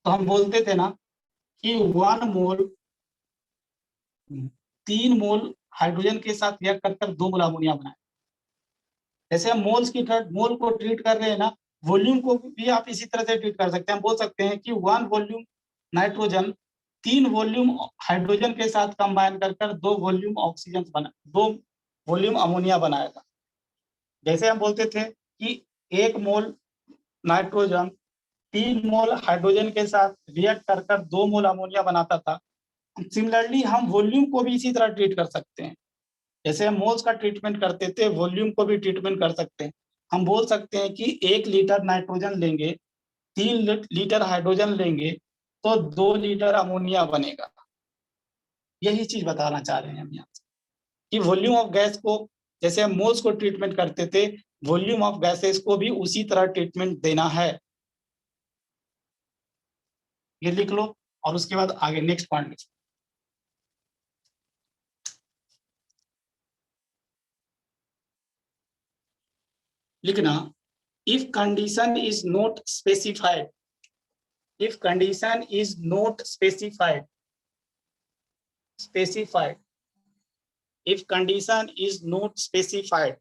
तो हम बोलते थे ना कि 1 मोल 3 मोल हाइड्रोजन के साथ रिएक्ट कर 2 मोल अमोनिया बनाए। जैसे हम मोल को ट्रीट कर रहे हैं ना, वॉल्यूम को भी आप इसी तरह से ट्रीट कर सकते हैं। हम बोल सकते हैं कि 1 वॉल्यूम नाइट्रोजन 3 वॉल्यूम हाइड्रोजन के साथ कंबाइन कर 2 वॉल्यूम अमोनिया बनाएगा। जैसे हम बोलते थे कि 1 मोल नाइट्रोजन 3 मोल हाइड्रोजन के साथ रिएक्ट कर 2 मोल अमोनिया बनाता था। सिमिलरली हम वॉल्यूम को भी इसी तरह ट्रीट कर सकते हैं। जैसे हम मोल्स का ट्रीटमेंट करते थे, वॉल्यूम को भी ट्रीटमेंट कर सकते हैं। हम बोल सकते हैं कि 1 लीटर नाइट्रोजन लेंगे, 3 लीटर हाइड्रोजन लेंगे तो 2 लीटर अमोनिया बनेगा। यही चीज बताना चाह रहे हैं हम यहाँ से कि वॉल्यूम ऑफ गैस को, जैसे हम मोल्स को ट्रीटमेंट करते थे, वॉल्यूम ऑफ गैसेस को भी उसी तरह ट्रीटमेंट देना है। ये लिख लो और उसके बाद आगे नेक्स्ट पॉइंट लिखना, if condition is not specified, if condition is not specified, if condition is not specified,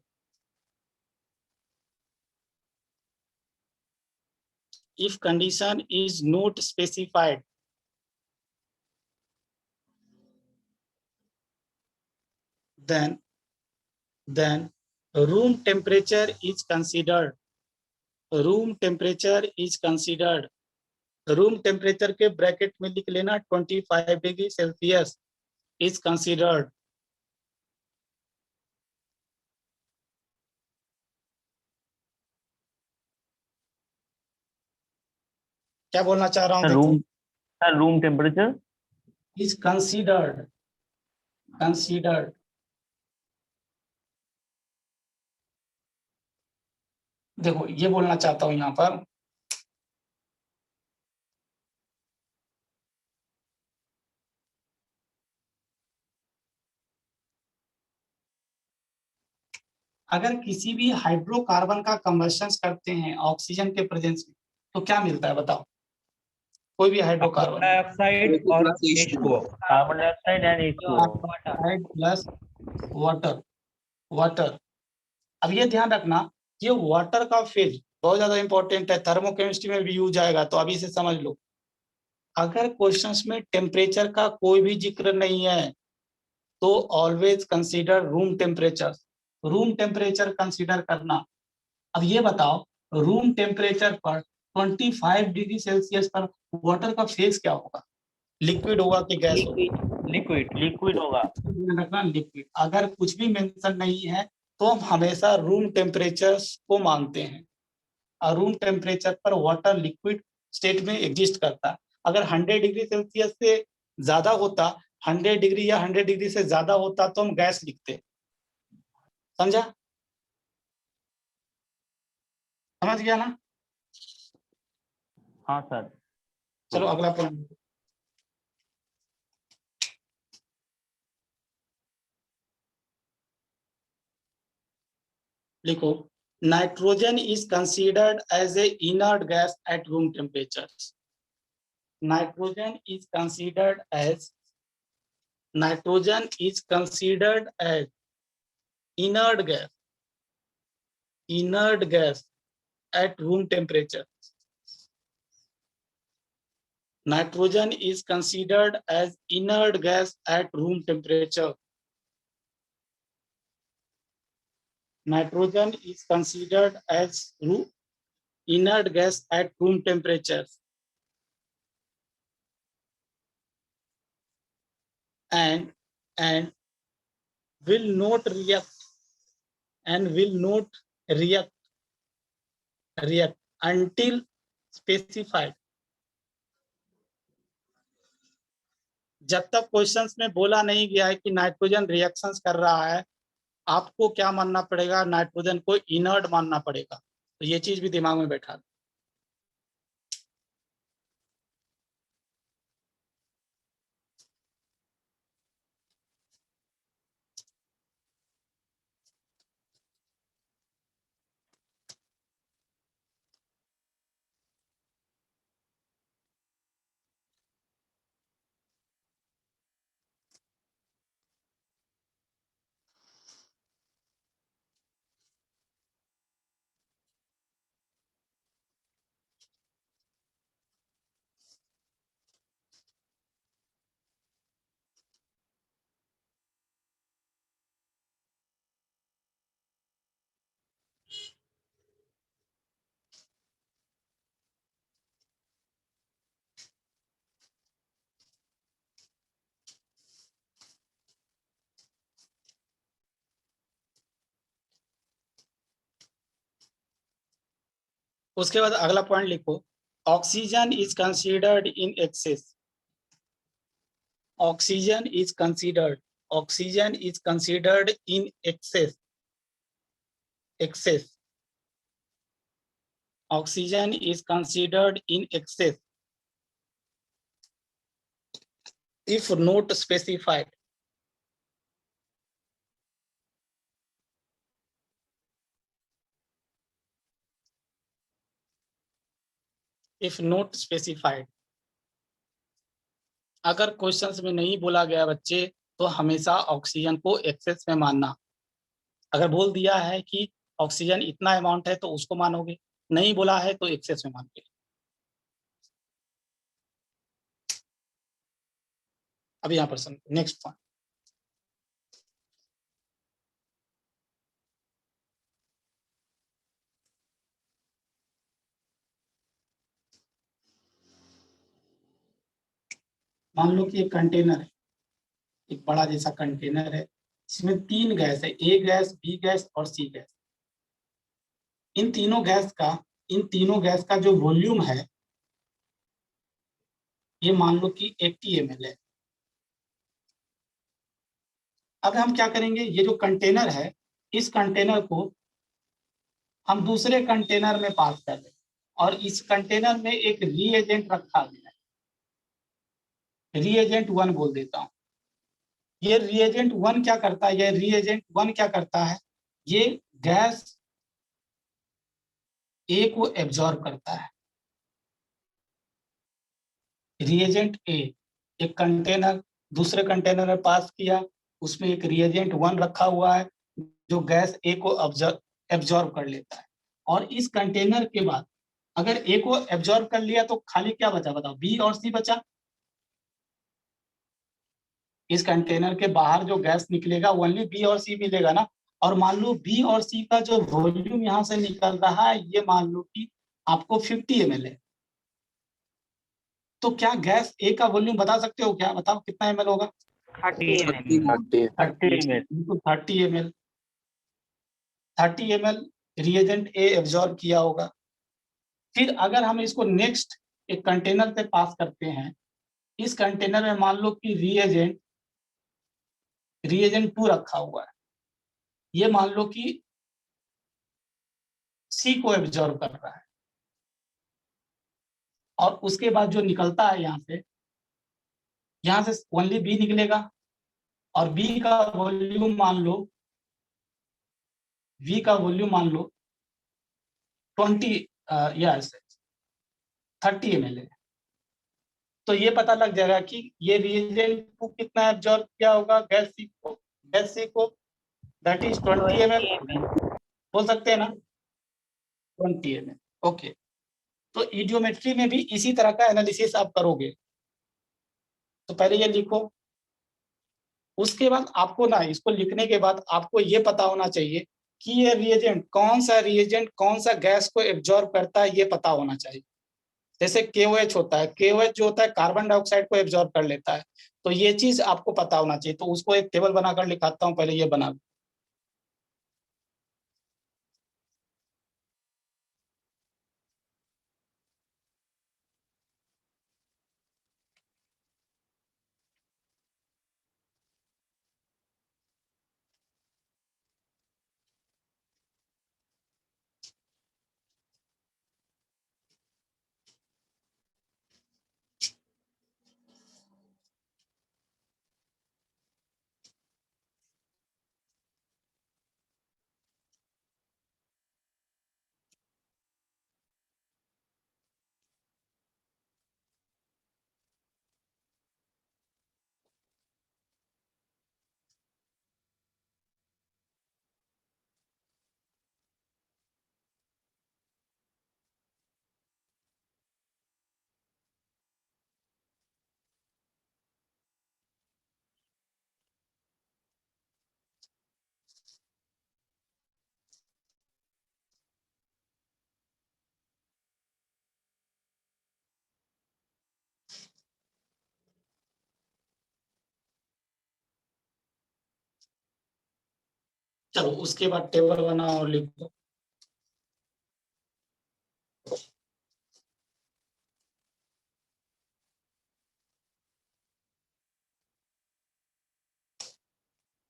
if condition is not specified, then room temperature is considered. Room temperature is considered. Room temperature के ब्रैकेट में लिख लेना 25 डिग्री सेल्सियस इज कंसीडर्ड। क्या बोलना चाह रहा हूँ? Room temperature is considered. देखो ये बोलना चाहता हूं यहाँ पर, अगर किसी भी हाइड्रोकार्बन का कंबशन करते हैं ऑक्सीजन के प्रेजेंस में तो क्या मिलता है बताओ? कोई भी कार्बन हाइड्रोकार्बन, डाइऑक्साइड और H2O। Carbon dioxide and H2O। Dioxide plus water, water. अब ये ध्यान रखना, ये वाटर का फेज बहुत ज्यादा इंपॉर्टेंट है, थर्मोकेमिस्ट्री में भी यूज आएगा, तो अभी से समझ लो। अगर क्वेश्चंस में टेम्परेचर का कोई भी जिक्र नहीं है तो always consider room temperature, room temperature consider करना। अब ये बताओ, रूम टेम्परेचर पर 25 डिग्री सेल्सियस पर वाटर का फेज क्या होगा? लिक्विड होगा कि गैस होगा? लिक्विड। लिक्विड होगा। रखना लिक्विड। अगर कुछ भी मेंशन नहीं है तो हम हमेशा रूम टेम्परेचर को मानते हैं, और रूम टेम्परेचर पर वाटर लिक्विड स्टेट में एग्जिस्ट करता है। अगर 100 डिग्री सेल्सियस से ज्यादा होता, 100 डिग्री या 100 डिग्री से ज्यादा होता तो हम गैस लिखते। समझा? समझ गया ना? हाँ सर। चलो अगला पॉइंट लिखो। Nitrogen is considered as a inert gas at room temperature. Nitrogen is considered as, nitrogen is considered as inert gas, inert gas at room temperature. Nitrogen is considered as inert gas at room temperature. Nitrogen is considered as inert gas at room temperature and will not react react until specified. जब तक क्वेश्चंस में बोला नहीं गया है कि नाइट्रोजन रिएक्शंस कर रहा है, आपको क्या मानना पड़ेगा? नाइट्रोजन को इनर्ट मानना पड़ेगा। तो ये चीज भी दिमाग में बैठा दो। उसके बाद अगला पॉइंट लिखो। Oxygen is considered in excess, oxygen is considered, oxygen is considered in excess, excess, oxygen is considered in excess if not specified. If not specified, अगर क्वेश्चंस में नहीं बोला गया बच्चे तो हमेशा ऑक्सीजन को एक्सेस में मानना। अगर बोल दिया है कि ऑक्सीजन इतना अमाउंट है तो उसको मानोगे, नहीं बोला है तो एक्सेस में मानोगे। अब यहाँ पर नेक्स्ट पॉइंट, मान लो कि एक कंटेनर है, एक बड़ा जैसा कंटेनर है, इसमें 3 गैस है, ए गैस, बी गैस और सी गैस। इन तीनों गैस का जो वॉल्यूम है ये मान लो कि 80 ml है। अब हम क्या करेंगे, ये जो कंटेनर है इस कंटेनर को हम दूसरे कंटेनर में पास कर रहे हैं और इस कंटेनर में एक रीएजेंट रखा गया है, रीएजेंट 1 बोल देता हूं। ये रीएजेंट 1 क्या करता है, ये रीएजेंट 1 क्या करता है, ये गैस ए को एब्जॉर्ब करता है। रिएजेंट ए एक कंटेनर दूसरे कंटेनर में पास किया, उसमें एक रिएजेंट 1 रखा हुआ है जो गैस ए को एब्जॉर्ब कर लेता है। और इस कंटेनर के बाद अगर ए को एब्जॉर्ब कर लिया तो खाली क्या बचा, बताओ, बी और सी बचा। इस कंटेनर के बाहर जो गैस निकलेगा ओनली बी और सी मिलेगा ना। और मान लो बी और सी का जो वॉल्यूम यहाँ से निकल रहा है, ये मान लो कि आपको 50 ml है। तो क्या गैस ए का वॉल्यूम बता सकते हो क्या, बताओ कितना ml होगा? 30 ml. 30 ml. 30 ml। 30 ml reagent ए एब्जॉर्ब किया होगा। फिर अगर हम इसको नेक्स्ट एक कंटेनर से पास करते हैं, इस कंटेनर में मान लो कि रिएजेंट 2 रखा हुआ है, ये मान लो कि सी को एब्जॉर्ब कर रहा है। और उसके बाद जो निकलता है यहाँ से ओनली बी निकलेगा और बी का वॉल्यूम मान लो, वी का वॉल्यूम मान लो 30 ml है। तो ये पता लग जाएगा कि ये रिएजेंट को कितना एब्जॉर्ब किया होगा, गैस सी को दैट इज 20 ml। बोल सकते हैं ना 20 ml। ओके, तो इडियोमेट्री में भी इसी तरह का एनालिसिस आप करोगे। तो पहले ये लिखो, उसके बाद आपको ना इसको लिखने के बाद आपको ये पता होना चाहिए कि ये रिएजेंट कौन सा गैस को एब्जॉर्ब करता है, ये पता होना चाहिए। जैसे KOH होता है, KOH जो होता है कार्बन डाइऑक्साइड को एब्जॉर्ब कर लेता है। तो ये चीज आपको पता होना चाहिए। तो उसको एक टेबल बनाकर लिखाता हूं, पहले ये बना। चलो उसके बाद टेबल बनाओ और लिखो।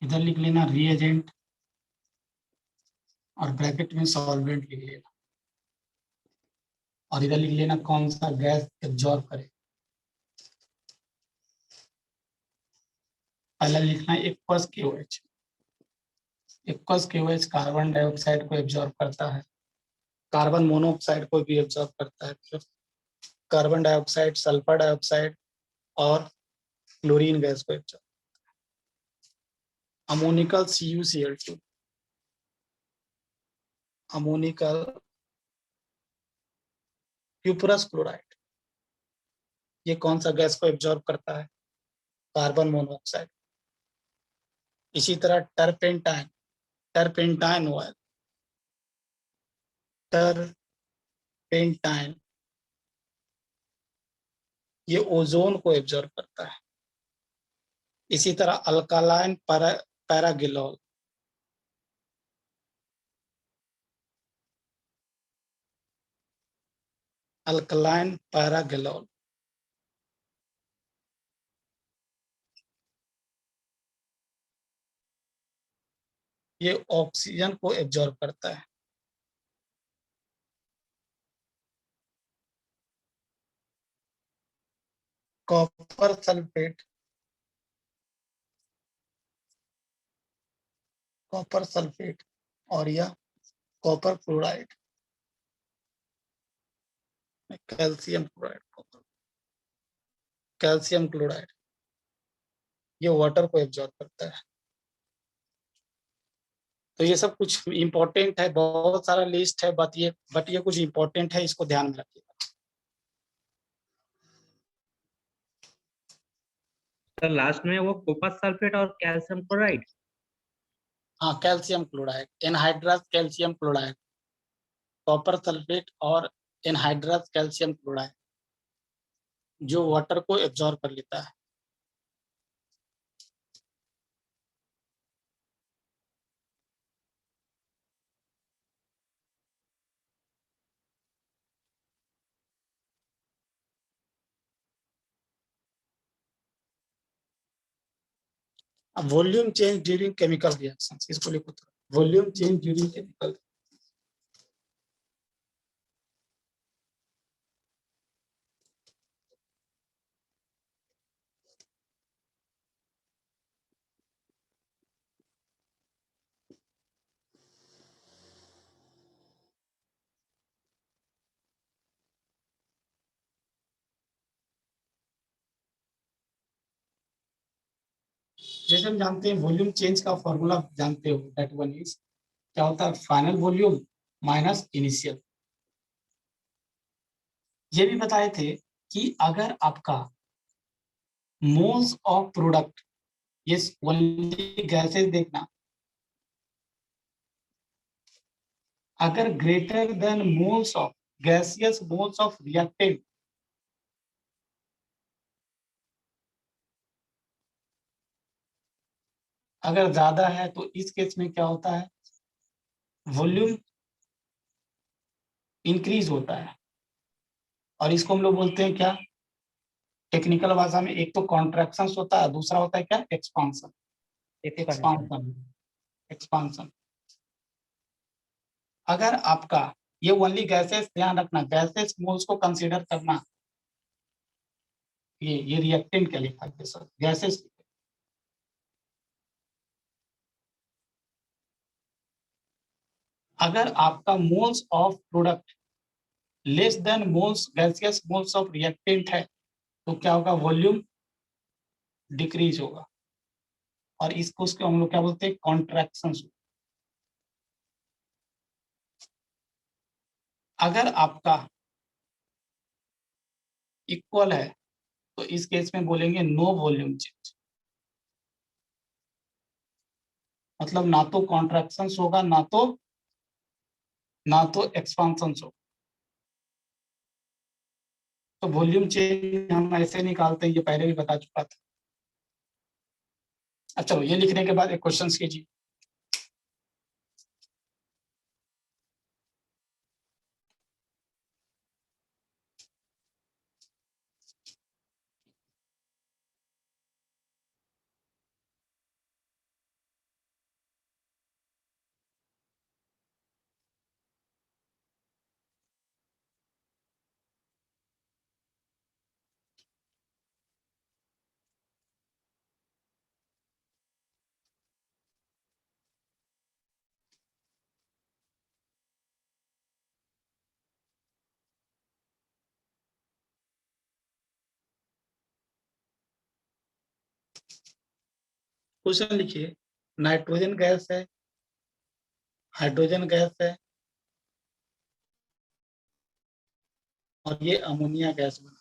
इधर लिख लेना रिएजेंट और ब्रैकेट में सॉल्वेंट लिख लेना, और इधर लिख लेना कौन सा गैस एब्जॉर्ब करे। पहला लिखना है aqueous KOH। Aqueous KOH carbon dioxide को एब्जॉर्ब करता है, कार्बन मोनोऑक्साइड को भी एब्जॉर्ब करता है, फिर कार्बन डाइऑक्साइड, सल्फर डाइऑक्साइड और क्लोरीन गैस को absorb. Ammoniacal CuCl2, ammoniacal cuprous chloride, ये कौन सा गैस को एब्जॉर्ब करता है, कार्बन मोनोऑक्साइड। इसी तरह टरपेंटाइन ऑयल, टरपेंटाइन ये ओजोन को एब्जॉर्ब करता है। इसी तरह अल्कालाइन पैरागिलोल, अल्कलाइन पैरागिलोल ये ऑक्सीजन को एब्जॉर्ब करता है। कॉपर सल्फेट, कॉपर सल्फेट और या copper chloride, calcium chloride, calcium chloride, ये वाटर को एब्जॉर्ब करता है। तो ये सब कुछ इंपॉर्टेंट है, बहुत सारा लिस्ट है, बट ये कुछ इंपॉर्टेंट है, इसको ध्यान में रखिएगा। तो लास्ट में वो कॉपर सल्फेट और कैल्शियम क्लोराइड। हाँ, calcium chloride, anhydrous calcium chloride, copper sulphate और एनहाइड्रस कैल्शियम क्लोराइड, जो वाटर को एब्जॉर्ब कर लेता है। अब volume change during chemical reactions, इसको लिखो तो, वॉल्यूम चेंज ड्यूरिंग केमिकल। जैसे हम जानते हैं वॉल्यूम चेंज का फॉर्मूला जानते हो, दैट वन इज, क्या होता है, फाइनल वॉल्यूम माइनस इनिशियल। ये भी बताए थे कि अगर आपका मोल्स ऑफ प्रोडक्ट, ये ओनली गैसेस देखना, अगर greater than moles of gaseous moles of reactant, अगर ज्यादा है तो इस केस में क्या होता है, वॉल्यूम इंक्रीज होता है। और इसको हम लोग बोलते हैं क्या, टेक्निकल भाषा में, एक तो कॉन्ट्रैक्शन होता है, दूसरा होता है क्या, एक्सपांशन। Expansion, expansion. अगर आपका ये ओनली गैसेस, ध्यान रखना, गैसेस मोल्स को कंसीडर करना, ये रिएक्टेंट क्या लिखा है सर, गैसेस। अगर आपका moles of product less than moles gaseous moles of reactant है, तो क्या होगा, वॉल्यूम डिक्रीज होगा। और इसको उसको हम लोग क्या बोलते हैं, कॉन्ट्रैक्शन। अगर आपका इक्वल है तो इस केस में बोलेंगे नो वॉल्यूम चेंज, मतलब ना तो कॉन्ट्रैक्शन होगा, ना तो एक्सपांशन होगा। तो वॉल्यूम चेंज हम ऐसे निकालते हैं, ये पहले भी बता चुका था। अच्छा, चलो ये लिखने के बाद एक क्वेश्चन कीजिए। क्वेश्चन लिखिए, नाइट्रोजन गैस है, हाइड्रोजन गैस है, और ये अमोनिया गैस बना,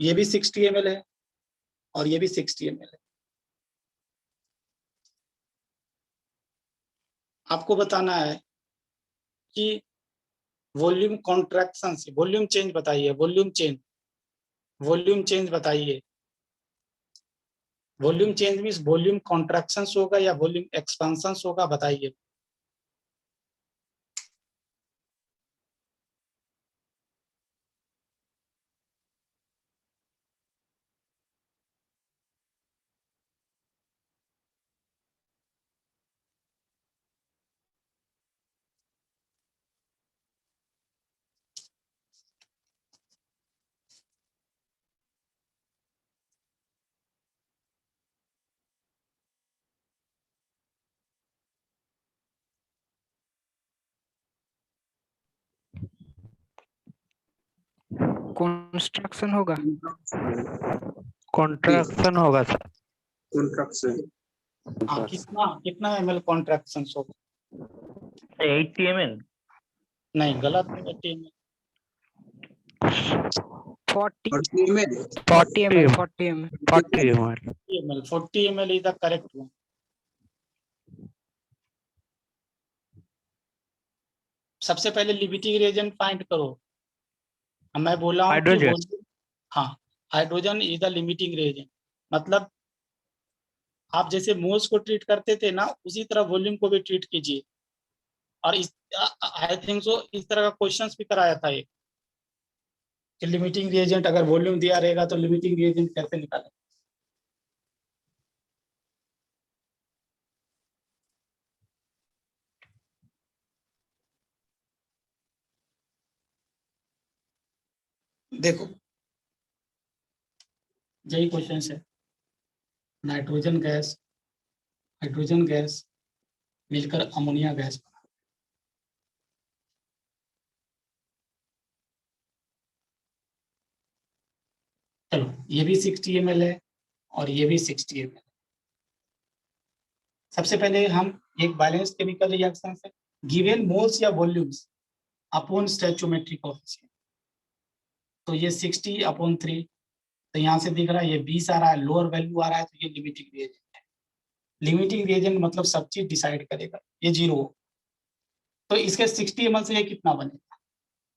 ये भी 60 ml है और ये भी 60 ml है। आपको बताना है कि वॉल्यूम कॉन्ट्रैक्शन से वॉल्यूम चेंज बताइए, वॉल्यूम चेंज बताइए। Volume change means volume contraction होगा या वॉल्यूम एक्सपेंशन होगा, बताइए। कंस्ट्रक्शन होगा। कॉन्ट्रैक्शन होगा सर। हाँ, कितना कितना ml कॉन्ट्रैक्शन होगा? 80 ml। नहीं, गलत है। 80 ml 40 40 ml. 40 ml 40 ml 40 ml। 40 ml is the correct one. सबसे पहले लिमिटिंग रिएजेंट फाइंड करो। मैं बोला हूँ कि हाइड्रोजन। volume- हाँ, hydrogen is the limiting reagent. मतलब आप जैसे मोल्स को ट्रीट करते थे ना, उसी तरह वॉल्यूम को भी ट्रीट कीजिए। और इस आई थिंक सो इस तरह का क्वेश्चंस भी कराया था एक, कि लिमिटिंग रिएजेंट अगर वॉल्यूम दिया रहेगा तो लिमिटिंग रिएजेंट कैसे निकालें। देखो, यही क्वेश्चन है। नाइट्रोजन गैस, हाइड्रोजन गैस मिलकर अमोनिया गैस बना। चलो, ये भी 60 ml है और ये भी 60 ml। सबसे पहले हम एक बैलेंस केमिकल रिएक्शन से गिवन मोल्स या वॉल्यूम्स अपॉन स्टोइकियोमेट्रिक कोएफिशिएंट, तो ये 60/3, तो यहाँ से दिख रहा है ये 20 आ रहा है, लोअर वैल्यू आ रहा है, तो ये लिमिटिंग रिएजेंट है। लिमिटिंग रिएजेंट मतलब सब चीज डिसाइड करेगा, ये 0 हो। तो इसके 60 ml से ये कितना बनेगा?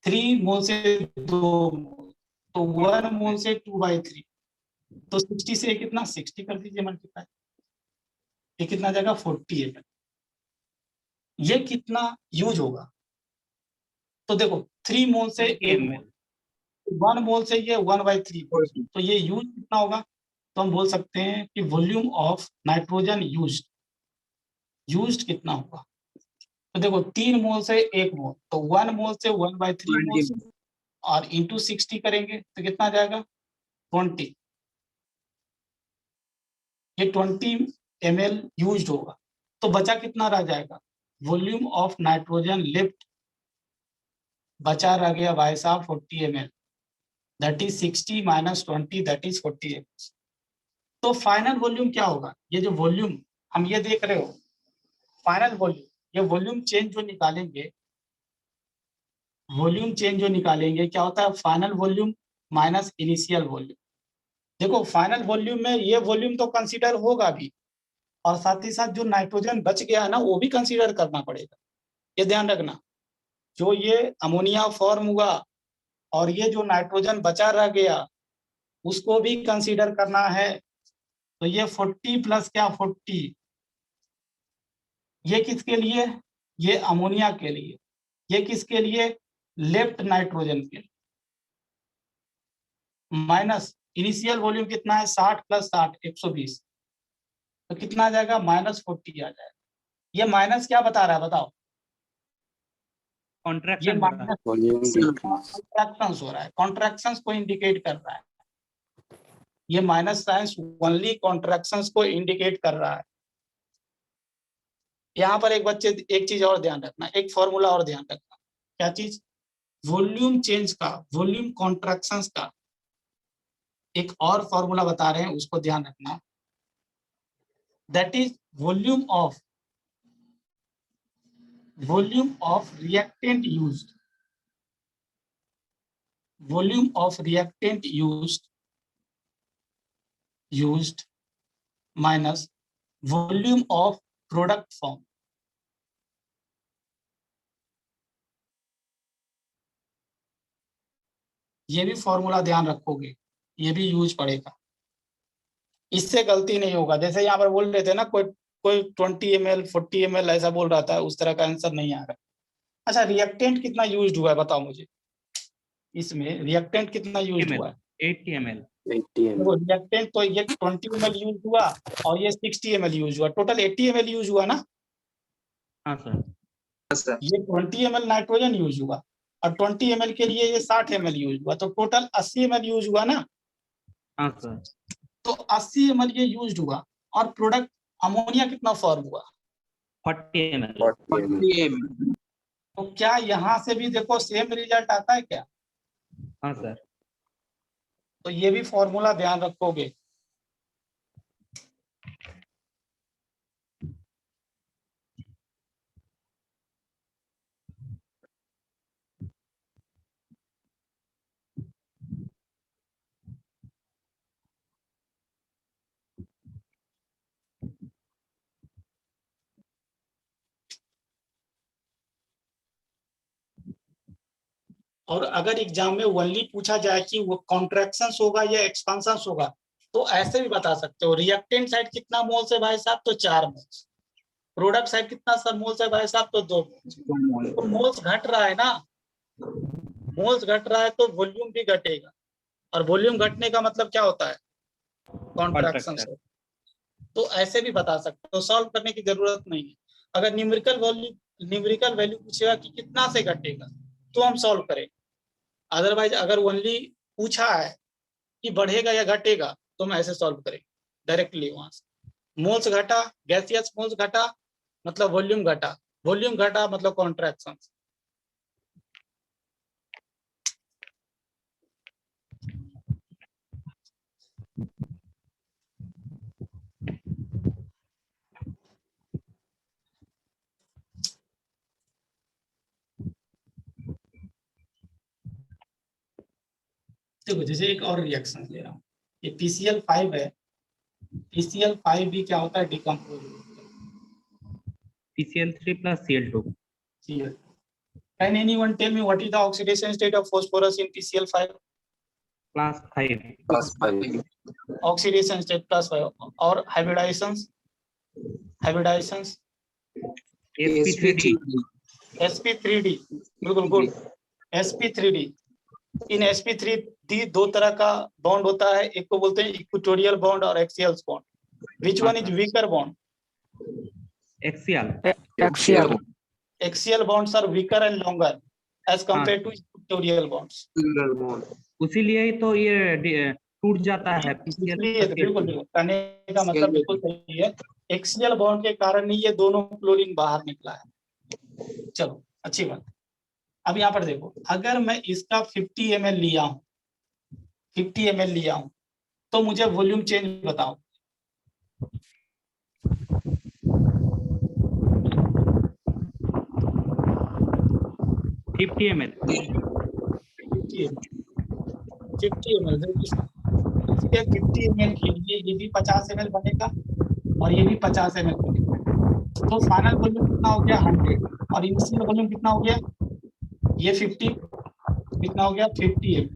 3 मोल से 2 मोल, तो 1 मोल से 2/3, तो 60 से ये कितना? 60 कर दीजिए मल्टीप्लाई, ये कितना जाएगा? 40 ml। ये कितना यूज होगा? तो देखो, 3 मोल से 1 मोल, 1 मोल से ये 1/3, तो ये यूज कितना होगा? तो हम बोल सकते हैं कि वॉल्यूम ऑफ नाइट्रोजन यूज्ड कितना होगा? तो देखो, 3 मोल से 1 मोल, तो 1 मोल से 1/3 मोल, और इंटू 60 करेंगे तो कितना जाएगा? 20। ये 20 ml यूज्ड होगा। तो बचा कितना रह जाएगा? वॉल्यूम ऑफ नाइट्रोजन लिफ्ट बचा रह गया भाई साहब 40 ml, that is 60 - 20, that is 40 ml। तो फाइनल वॉल्यूम क्या होगा? ये जो वॉल्यूम हम ये देख रहे हो, फाइनल वॉल्यूम, ये वॉल्यूम चेंज जो निकालेंगे, वॉल्यूम चेंज जो निकालेंगे क्या होता है? Final volume minus initial volume. देखो, फाइनल वॉल्यूम में ये वॉल्यूम तो कंसीडर होगा भी, और साथ ही साथ जो नाइट्रोजन बच गया है ना, वो भी कंसीडर करना पड़ेगा। ये ध्यान रखना, जो ये अमोनिया फॉर्म हुआ और ये जो नाइट्रोजन बचा रह गया, उसको भी कंसीडर करना है। तो ये 40 प्लस क्या? 40, ये किसके लिए? ये अमोनिया के लिए। ये किसके लिए? लेफ्ट नाइट्रोजन के लिए। माइनस इनिशियल वॉल्यूम कितना है? 60 + 60 120, तो कितना आ जाएगा? -40 आ जाएगा। ये माइनस क्या बता रहा है बताओ? ये कॉन्ट्रैक्शन माइनस कॉन्ट्रैक्शंस हो रहा है, कॉन्ट्रैक्शंस को इंडिकेट कर रहा है। ये माइनस साइंस ओनली कॉन्ट्रैक्शंस को इंडिकेट कर रहा है। यहाँ पर एक चीज और ध्यान रखना, एक फॉर्मूला और ध्यान रखना। क्या चीज? वॉल्यूम चेंज का, वॉल्यूम कॉन्ट्रैक्शंस का एक और फॉर्मूला बता रहे हैं, उसको ध्यान रखना। That is volume of reactant used, volume of reactant used minus volume of product form. ये भी फॉर्मूला ध्यान रखोगे, ये भी यूज पड़ेगा, इससे गलती नहीं होगा। जैसे यहाँ पर बोल रहे थे ना, कोई 20 ml 40 ml ऐसा बोल रहा था, उस तरह का आंसर नहीं आ रहा। अच्छा, रिएक्टेंट कितना यूज्ड हुआ है बताओ मुझे, इसमें रिएक्टेंट कितना यूज्ड हुआ है? 80 ml। देखो, रिएक्टेंट तो ये 20 ml यूज हुआ और ये 60 ml यूज हुआ, टोटल 80 ml यूज हुआ ना। हाँ सर। ये 20 ml नाइट्रोजन यूज हुआ और 20 ml के लिए ये 60 ml यूज हुआ, तो टोटल 80 ml यूज हुआ ना। हाँ सर। तो 80 ml ये यूज हुआ, और प्रोडक्ट अमोनिया कितना फॉर्म हुआ? 40 ml। तो क्या यहाँ से भी देखो सेम रिजल्ट आता है क्या? हाँ सर। तो ये भी फॉर्मूला ध्यान रखोगे। और अगर एग्जाम में ओनली पूछा जाए कि वो कॉन्ट्रैक्शन होगा या एक्सपांशन होगा, तो ऐसे भी बता सकते हो, रिएक्टेंट साइड कितना मोल्स है भाई साहब, तो 4 मोल्स। प्रोडक्ट साइड कितना सर मोल्स है भाई साहब, तो 2 मोल्स। तो मोल्स घट रहा है ना, मोल्स घट रहा है तो वॉल्यूम भी घटेगा, और वॉल्यूम घटने का मतलब क्या होता है, कॉन्ट्रैक्शन। तो ऐसे भी बता सकते हो, सॉल्व करने की जरूरत नहीं है। अगर न्यूमेरिकल वैल्यू पूछेगा कि कितना से घटेगा, तो हम सॉल्व करें। अदरवाइज अगर ओनली पूछा है कि बढ़ेगा या घटेगा, तो हम ऐसे सॉल्व करें डायरेक्टली वहां से। मोल्स घटा, गैसियस मोल्स घटा मतलब वॉल्यूम घटा, वॉल्यूम घटा मतलब कॉन्ट्रैक्शन। देखो जैसे एक और रिएक्शन ले रहा हूँ, ये PCl5 है। PCl5 भी क्या होता है, डिकम्पोज होता है। PCl3 plus Cl2. Can anyone tell me what is the oxidation state of phosphorus in PCl5? Plus 5. Oxidation state +5 और hybridizations sp3d. sp3d, बिल्कुल गुड। sp3d, इन sp3d 2 तरह का बॉन्ड होता है, एक को बोलते हैं इक्वेटोरियल बॉन्ड और axial bond. Which one is weaker bond? Axial. Axial bonds are weaker and longer as compared to equatorial bonds. उसीलिए ही तो ये टूट जाता है इसलिए बिल्कुल कहने का मतलब बिल्कुल सही है, एक्सियल बॉन्ड के कारण ही ये दोनों क्लोरीन बाहर निकला है। चलो अच्छी बात। अब यहाँ पर देखो, अगर मैं इसका 50 ml लिया हूँ, 50 ml लिया हूँ, तो मुझे वॉल्यूम चेंज बताओ। 50 ml. 50 ml इसके 50 ml के लिए ये भी 50 ml बनेगा और ये भी 50 ml बनेगा। तो फाइनल वॉल्यूम कितना हो गया, 100, और इनिशियल वॉल्यूम कितना हो गया, ये 50 कितना हो गया, 50 ml।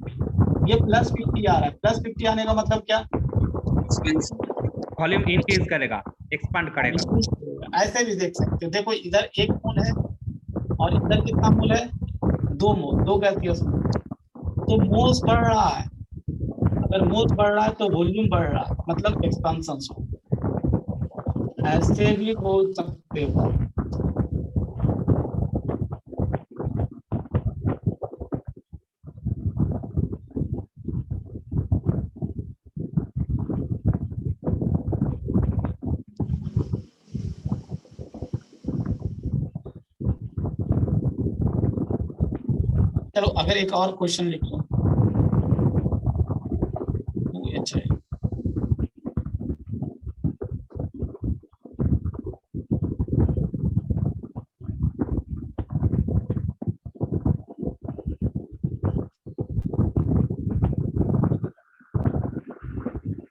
ये +50 आ रहा है, +50 आने का मतलब क्या, वॉल्यूम इंक्रीज करेगा, एक्सपांड करेगा। ऐसे भी देख सकते हो। देखो इधर 1 मोल है और इधर कितना मोल है, 2 मोल, 2 गैसियस मोल। तो मोल्स बढ़ रहा है, अगर मोल्स बढ़ रहा है तो वॉल्यूम बढ़ रहा है, मतलब एक्सपेंशन हो। ऐसे भी बोल सकते हो। चलो अगर एक और क्वेश्चन लिख लो, अच्छा है।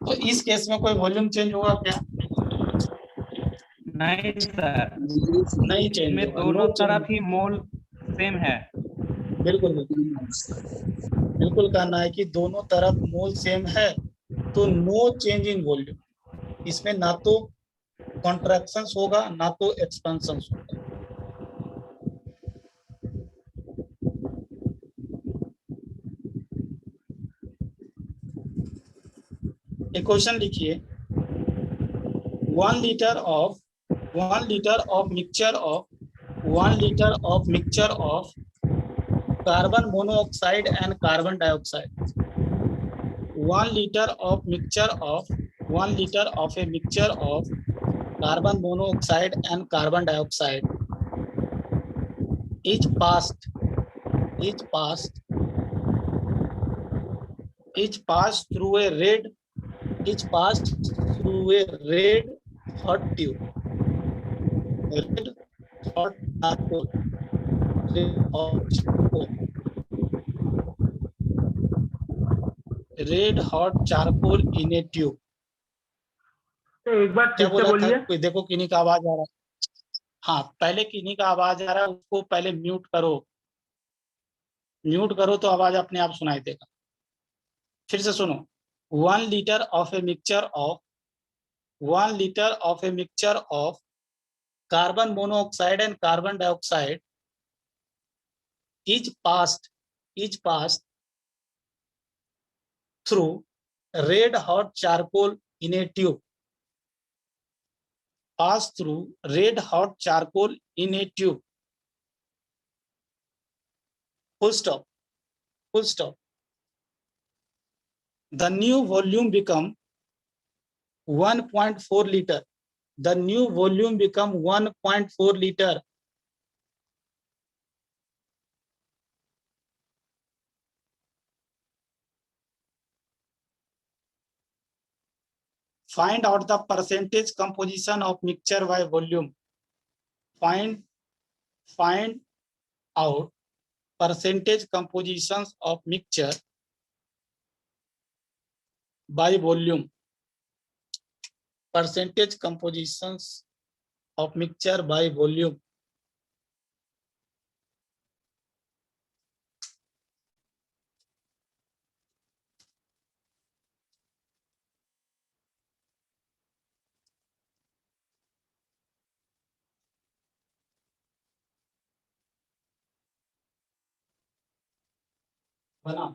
तो इस केस में कोई वॉल्यूम चेंज होगा क्या, नहीं सर, नहीं चेंज में दोनों तरफ ही मोल सेम है। बिल्कुल बिल्कुल कहना है कि दोनों तरफ मोल सेम है, तो नो चेंज इन वॉल्यूम। इसमें ना तो कॉन्ट्रैक्शन होगा ना तो एक्सपेंशन होगा। एक क्वेश्चन लिखिए, 1 liter of mixture of carbon monoxide and carbon dioxide. 1 liter of a mixture of carbon monoxide and carbon dioxide is passed is passed through a red hot tube. Red hot charcoal. Red hot charcoal. Red hot charcoal in a tube. तो एक बार क्या फिर से बोला था? बोलिए। कोई देखो किन्हीं का आवाज आ रहा है। हाँ, पहले किन्हीं का आवाज आ रहा है, उसको पहले म्यूट करो। म्यूट करो तो आवाज अपने आप सुनाई देगा। फिर से सुनो। 1 liter of a mixture of carbon monoxide and carbon dioxide is passed through red hot charcoal in a tube. Pass through red hot charcoal in a tube. Full stop. The new volume become 1.4 liter. The new volume become 1.4 liter. Find out the percentage composition of mixture by volume. Find out percentage compositions of mixture by volume. Percentage compositions of mixture by volume. बना।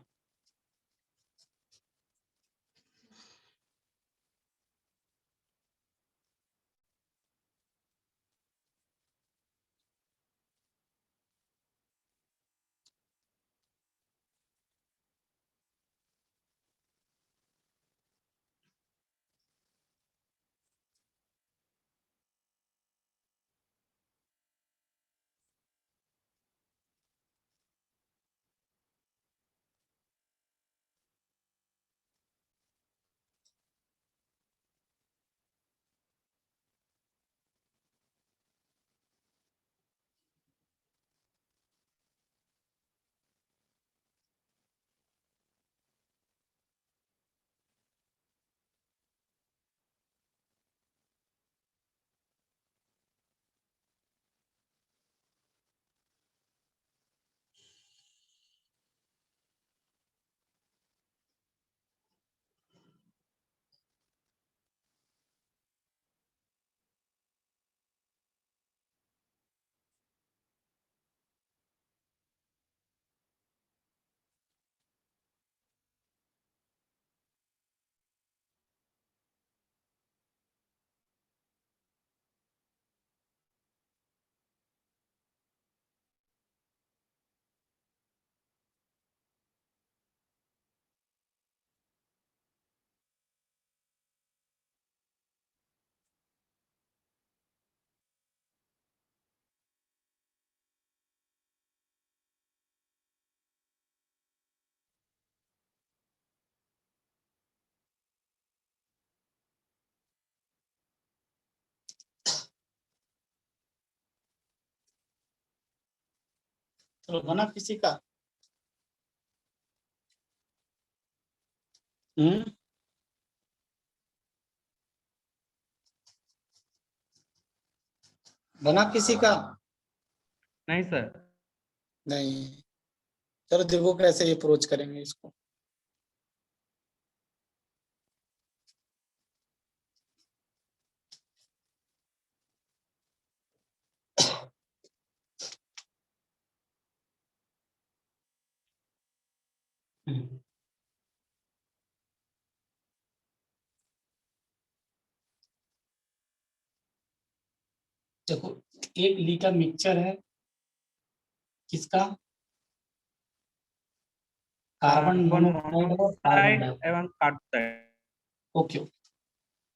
चलो बना किसी का। बना किसी का। नहीं सर। नहीं। चलो देखो कैसे अप्रोच करेंगे इसको। देखो 1 लीटर मिक्सचर है किसका? कार्बन मोनोऑक्साइड और कार्बन डाइऑक्साइड एवं कार्बन। ओके।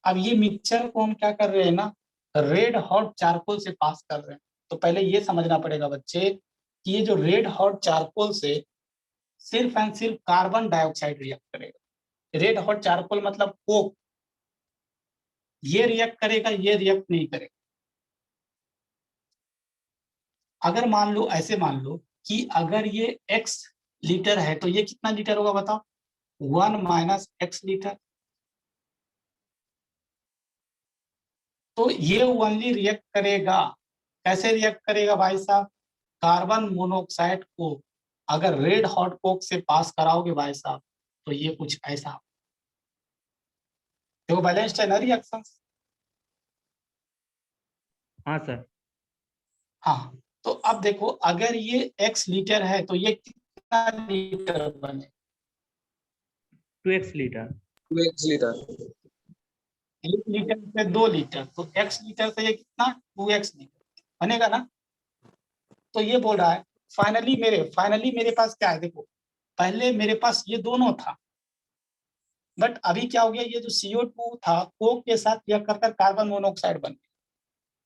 अब ये मिक्सचर को हम क्या कर रहे हैं ना, रेड हॉट चारकोल से पास कर रहे हैं। तो पहले ये समझना पड़ेगा बच्चे कि ये जो रेड हॉट चारकोल से सिर्फ एंड सिर्फ कार्बन डाइऑक्साइड रिएक्ट करेगा। रेड हॉट चारकोल मतलब कोक, ये रिएक्ट करेगा, ये रिएक्ट नहीं करेगा। अगर मान लो, ऐसे मान लो कि अगर ये x लीटर है तो ये कितना लीटर होगा बताओ? 1 माइनस x लीटर। तो ये ओनली रिएक्ट करेगा, कैसे रिएक्ट करेगा भाई साहब? कार्बन मोनोऑक्साइड को अगर रेड हॉट कोक से पास कराओगे भाई साहब, तो ये कुछ ऐसा देखो, बैलेंस्ड है ना रिएक्शन। हाँ सर। हाँ, तो अब देखो, अगर ये x लीटर है तो ये कितना लीटर बने? 2x litre. 2x litre. 1 litre से 2 लीटर, तो x लीटर से ये कितना? 2x लीटर बनेगा ना। तो ये बोल रहा है फाइनली मेरे पास क्या है? देखो, पहले मेरे पास ये दोनों था, बट अभी क्या हो गया, ये जो CO2 था कोक के साथ रिएक्ट कर कर कार्बन मोनोऑक्साइड बन गया,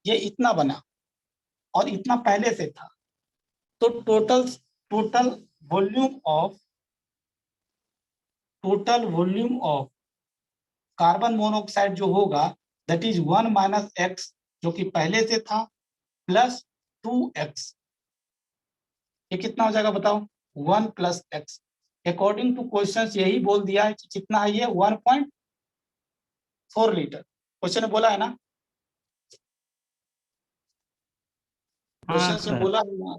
ये इतना बना और इतना पहले से था। तो total volume of carbon monoxide जो होगा दैट इज 1 माइनस एक्स, जो कि पहले से था, प्लस 2x। ये कितना हो जाएगा बताओ? 1 plus x. According to question यही बोल दिया है कि कितना है ये? 1.4 लीटर। क्वेश्चन ने बोला है ना, हाँ क्वेश्चन से सर। बोला है ना।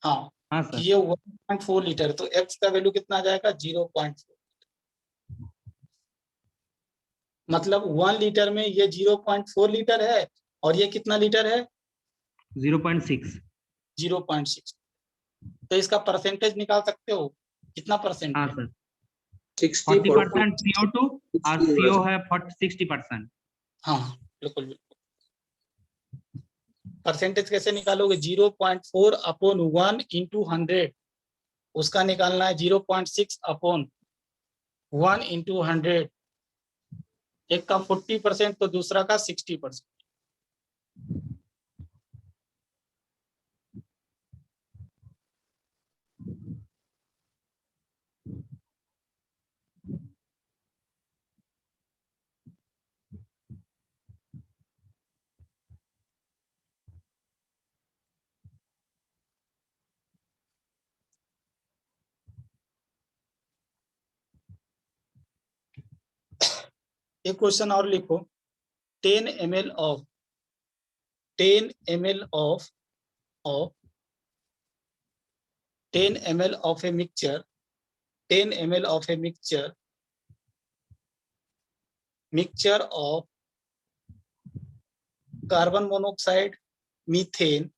हाँ, हाँ कि सर। ये 1.4 लीटर, तो x का वैल्यू कितना आ जाएगा? 0.4। मतलब 1 लीटर में ये 0.4 लीटर है और ये कितना लीटर है? 0.6। 0.6। तो इसका परसेंटेज निकाल सकते हो, कितना परसेंट हाँ है? सर। 60% 40% CO2 और CO है 60%। हाँ बिल्कुल बिल्कुल। परसेंटेज कैसे निकालोगे? 0.4 अपॉन 1 इंटू 100, उसका निकालना है 0.6 अपॉन 1 इंटू 100। एक का 40% तो दूसरा का 60%। एक क्वेश्चन और लिखो। 10 ml of 10 ml of 10 ml of a mixture 10 ml of a mixture of carbon monoxide, methane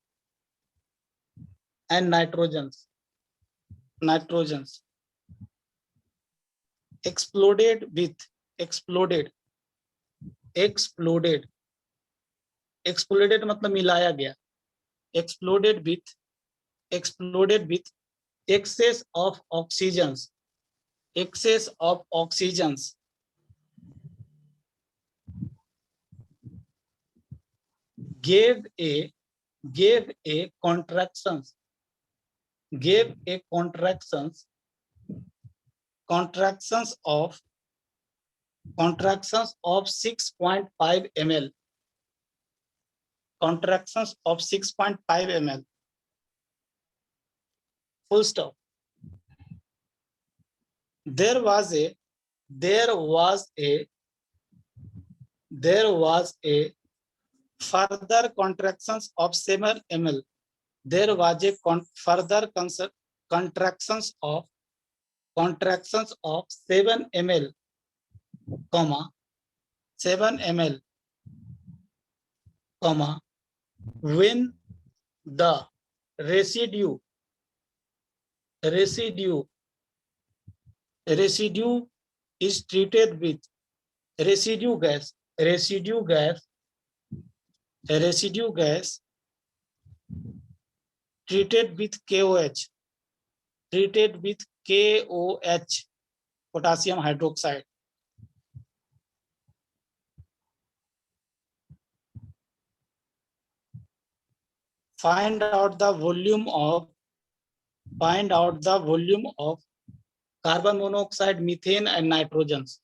and nitrogens exploded मतलब मिलाया गया, exploded with excess of oxygens gave a contractions of 6.5 ml. Contractions of 6.5 ml. Full stop. There was a further contractions of 7 ml. There was a further contractions of 7 ml, 7 ml, when the residue is treated with residue gas treated with KOH, potassium hydroxide. Find out the volume of carbon monoxide, methane and nitrogens.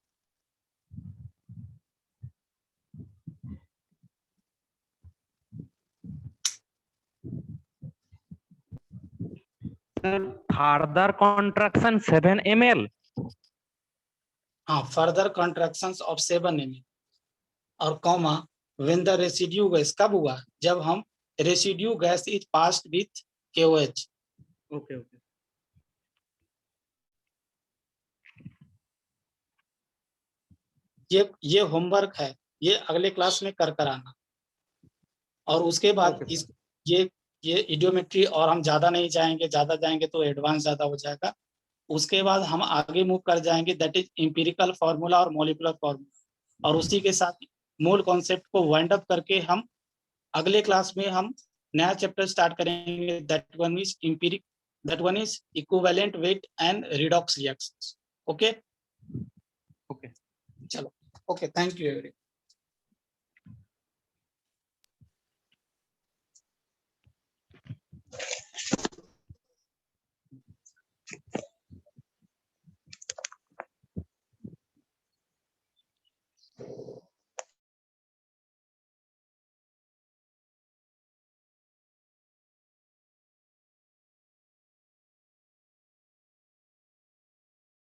further contraction 7 ml. हाँ, फर्दर कॉन्ट्रैक्शंस ऑफ 7 ml और comma when the residue gas कब हुआ, जब हम residue gas is passed with KOH। Okay okay ये होमवर्क है, ये अगले क्लास में कर आना। और उसके बाद Okay, इस ये इडियोमेट्री और हम ज्यादा नहीं जाएंगे, ज्यादा जाएंगे तो एडवांस ज्यादा हो जाएगा। उसके बाद हम आगे मूव कर जाएंगे, दैट इज एम्पिरिकल फार्मूला और मॉलिक्यूलर फार्मूला, और उसी के साथ मूल कॉन्सेप्ट को वाइंड अप करके हम अगले क्लास में हम नया चैप्टर स्टार्ट करेंगे, that one is equivalent weight and redox reactions. Okay okay चलो, ओके, थैंक यू एवरीवन।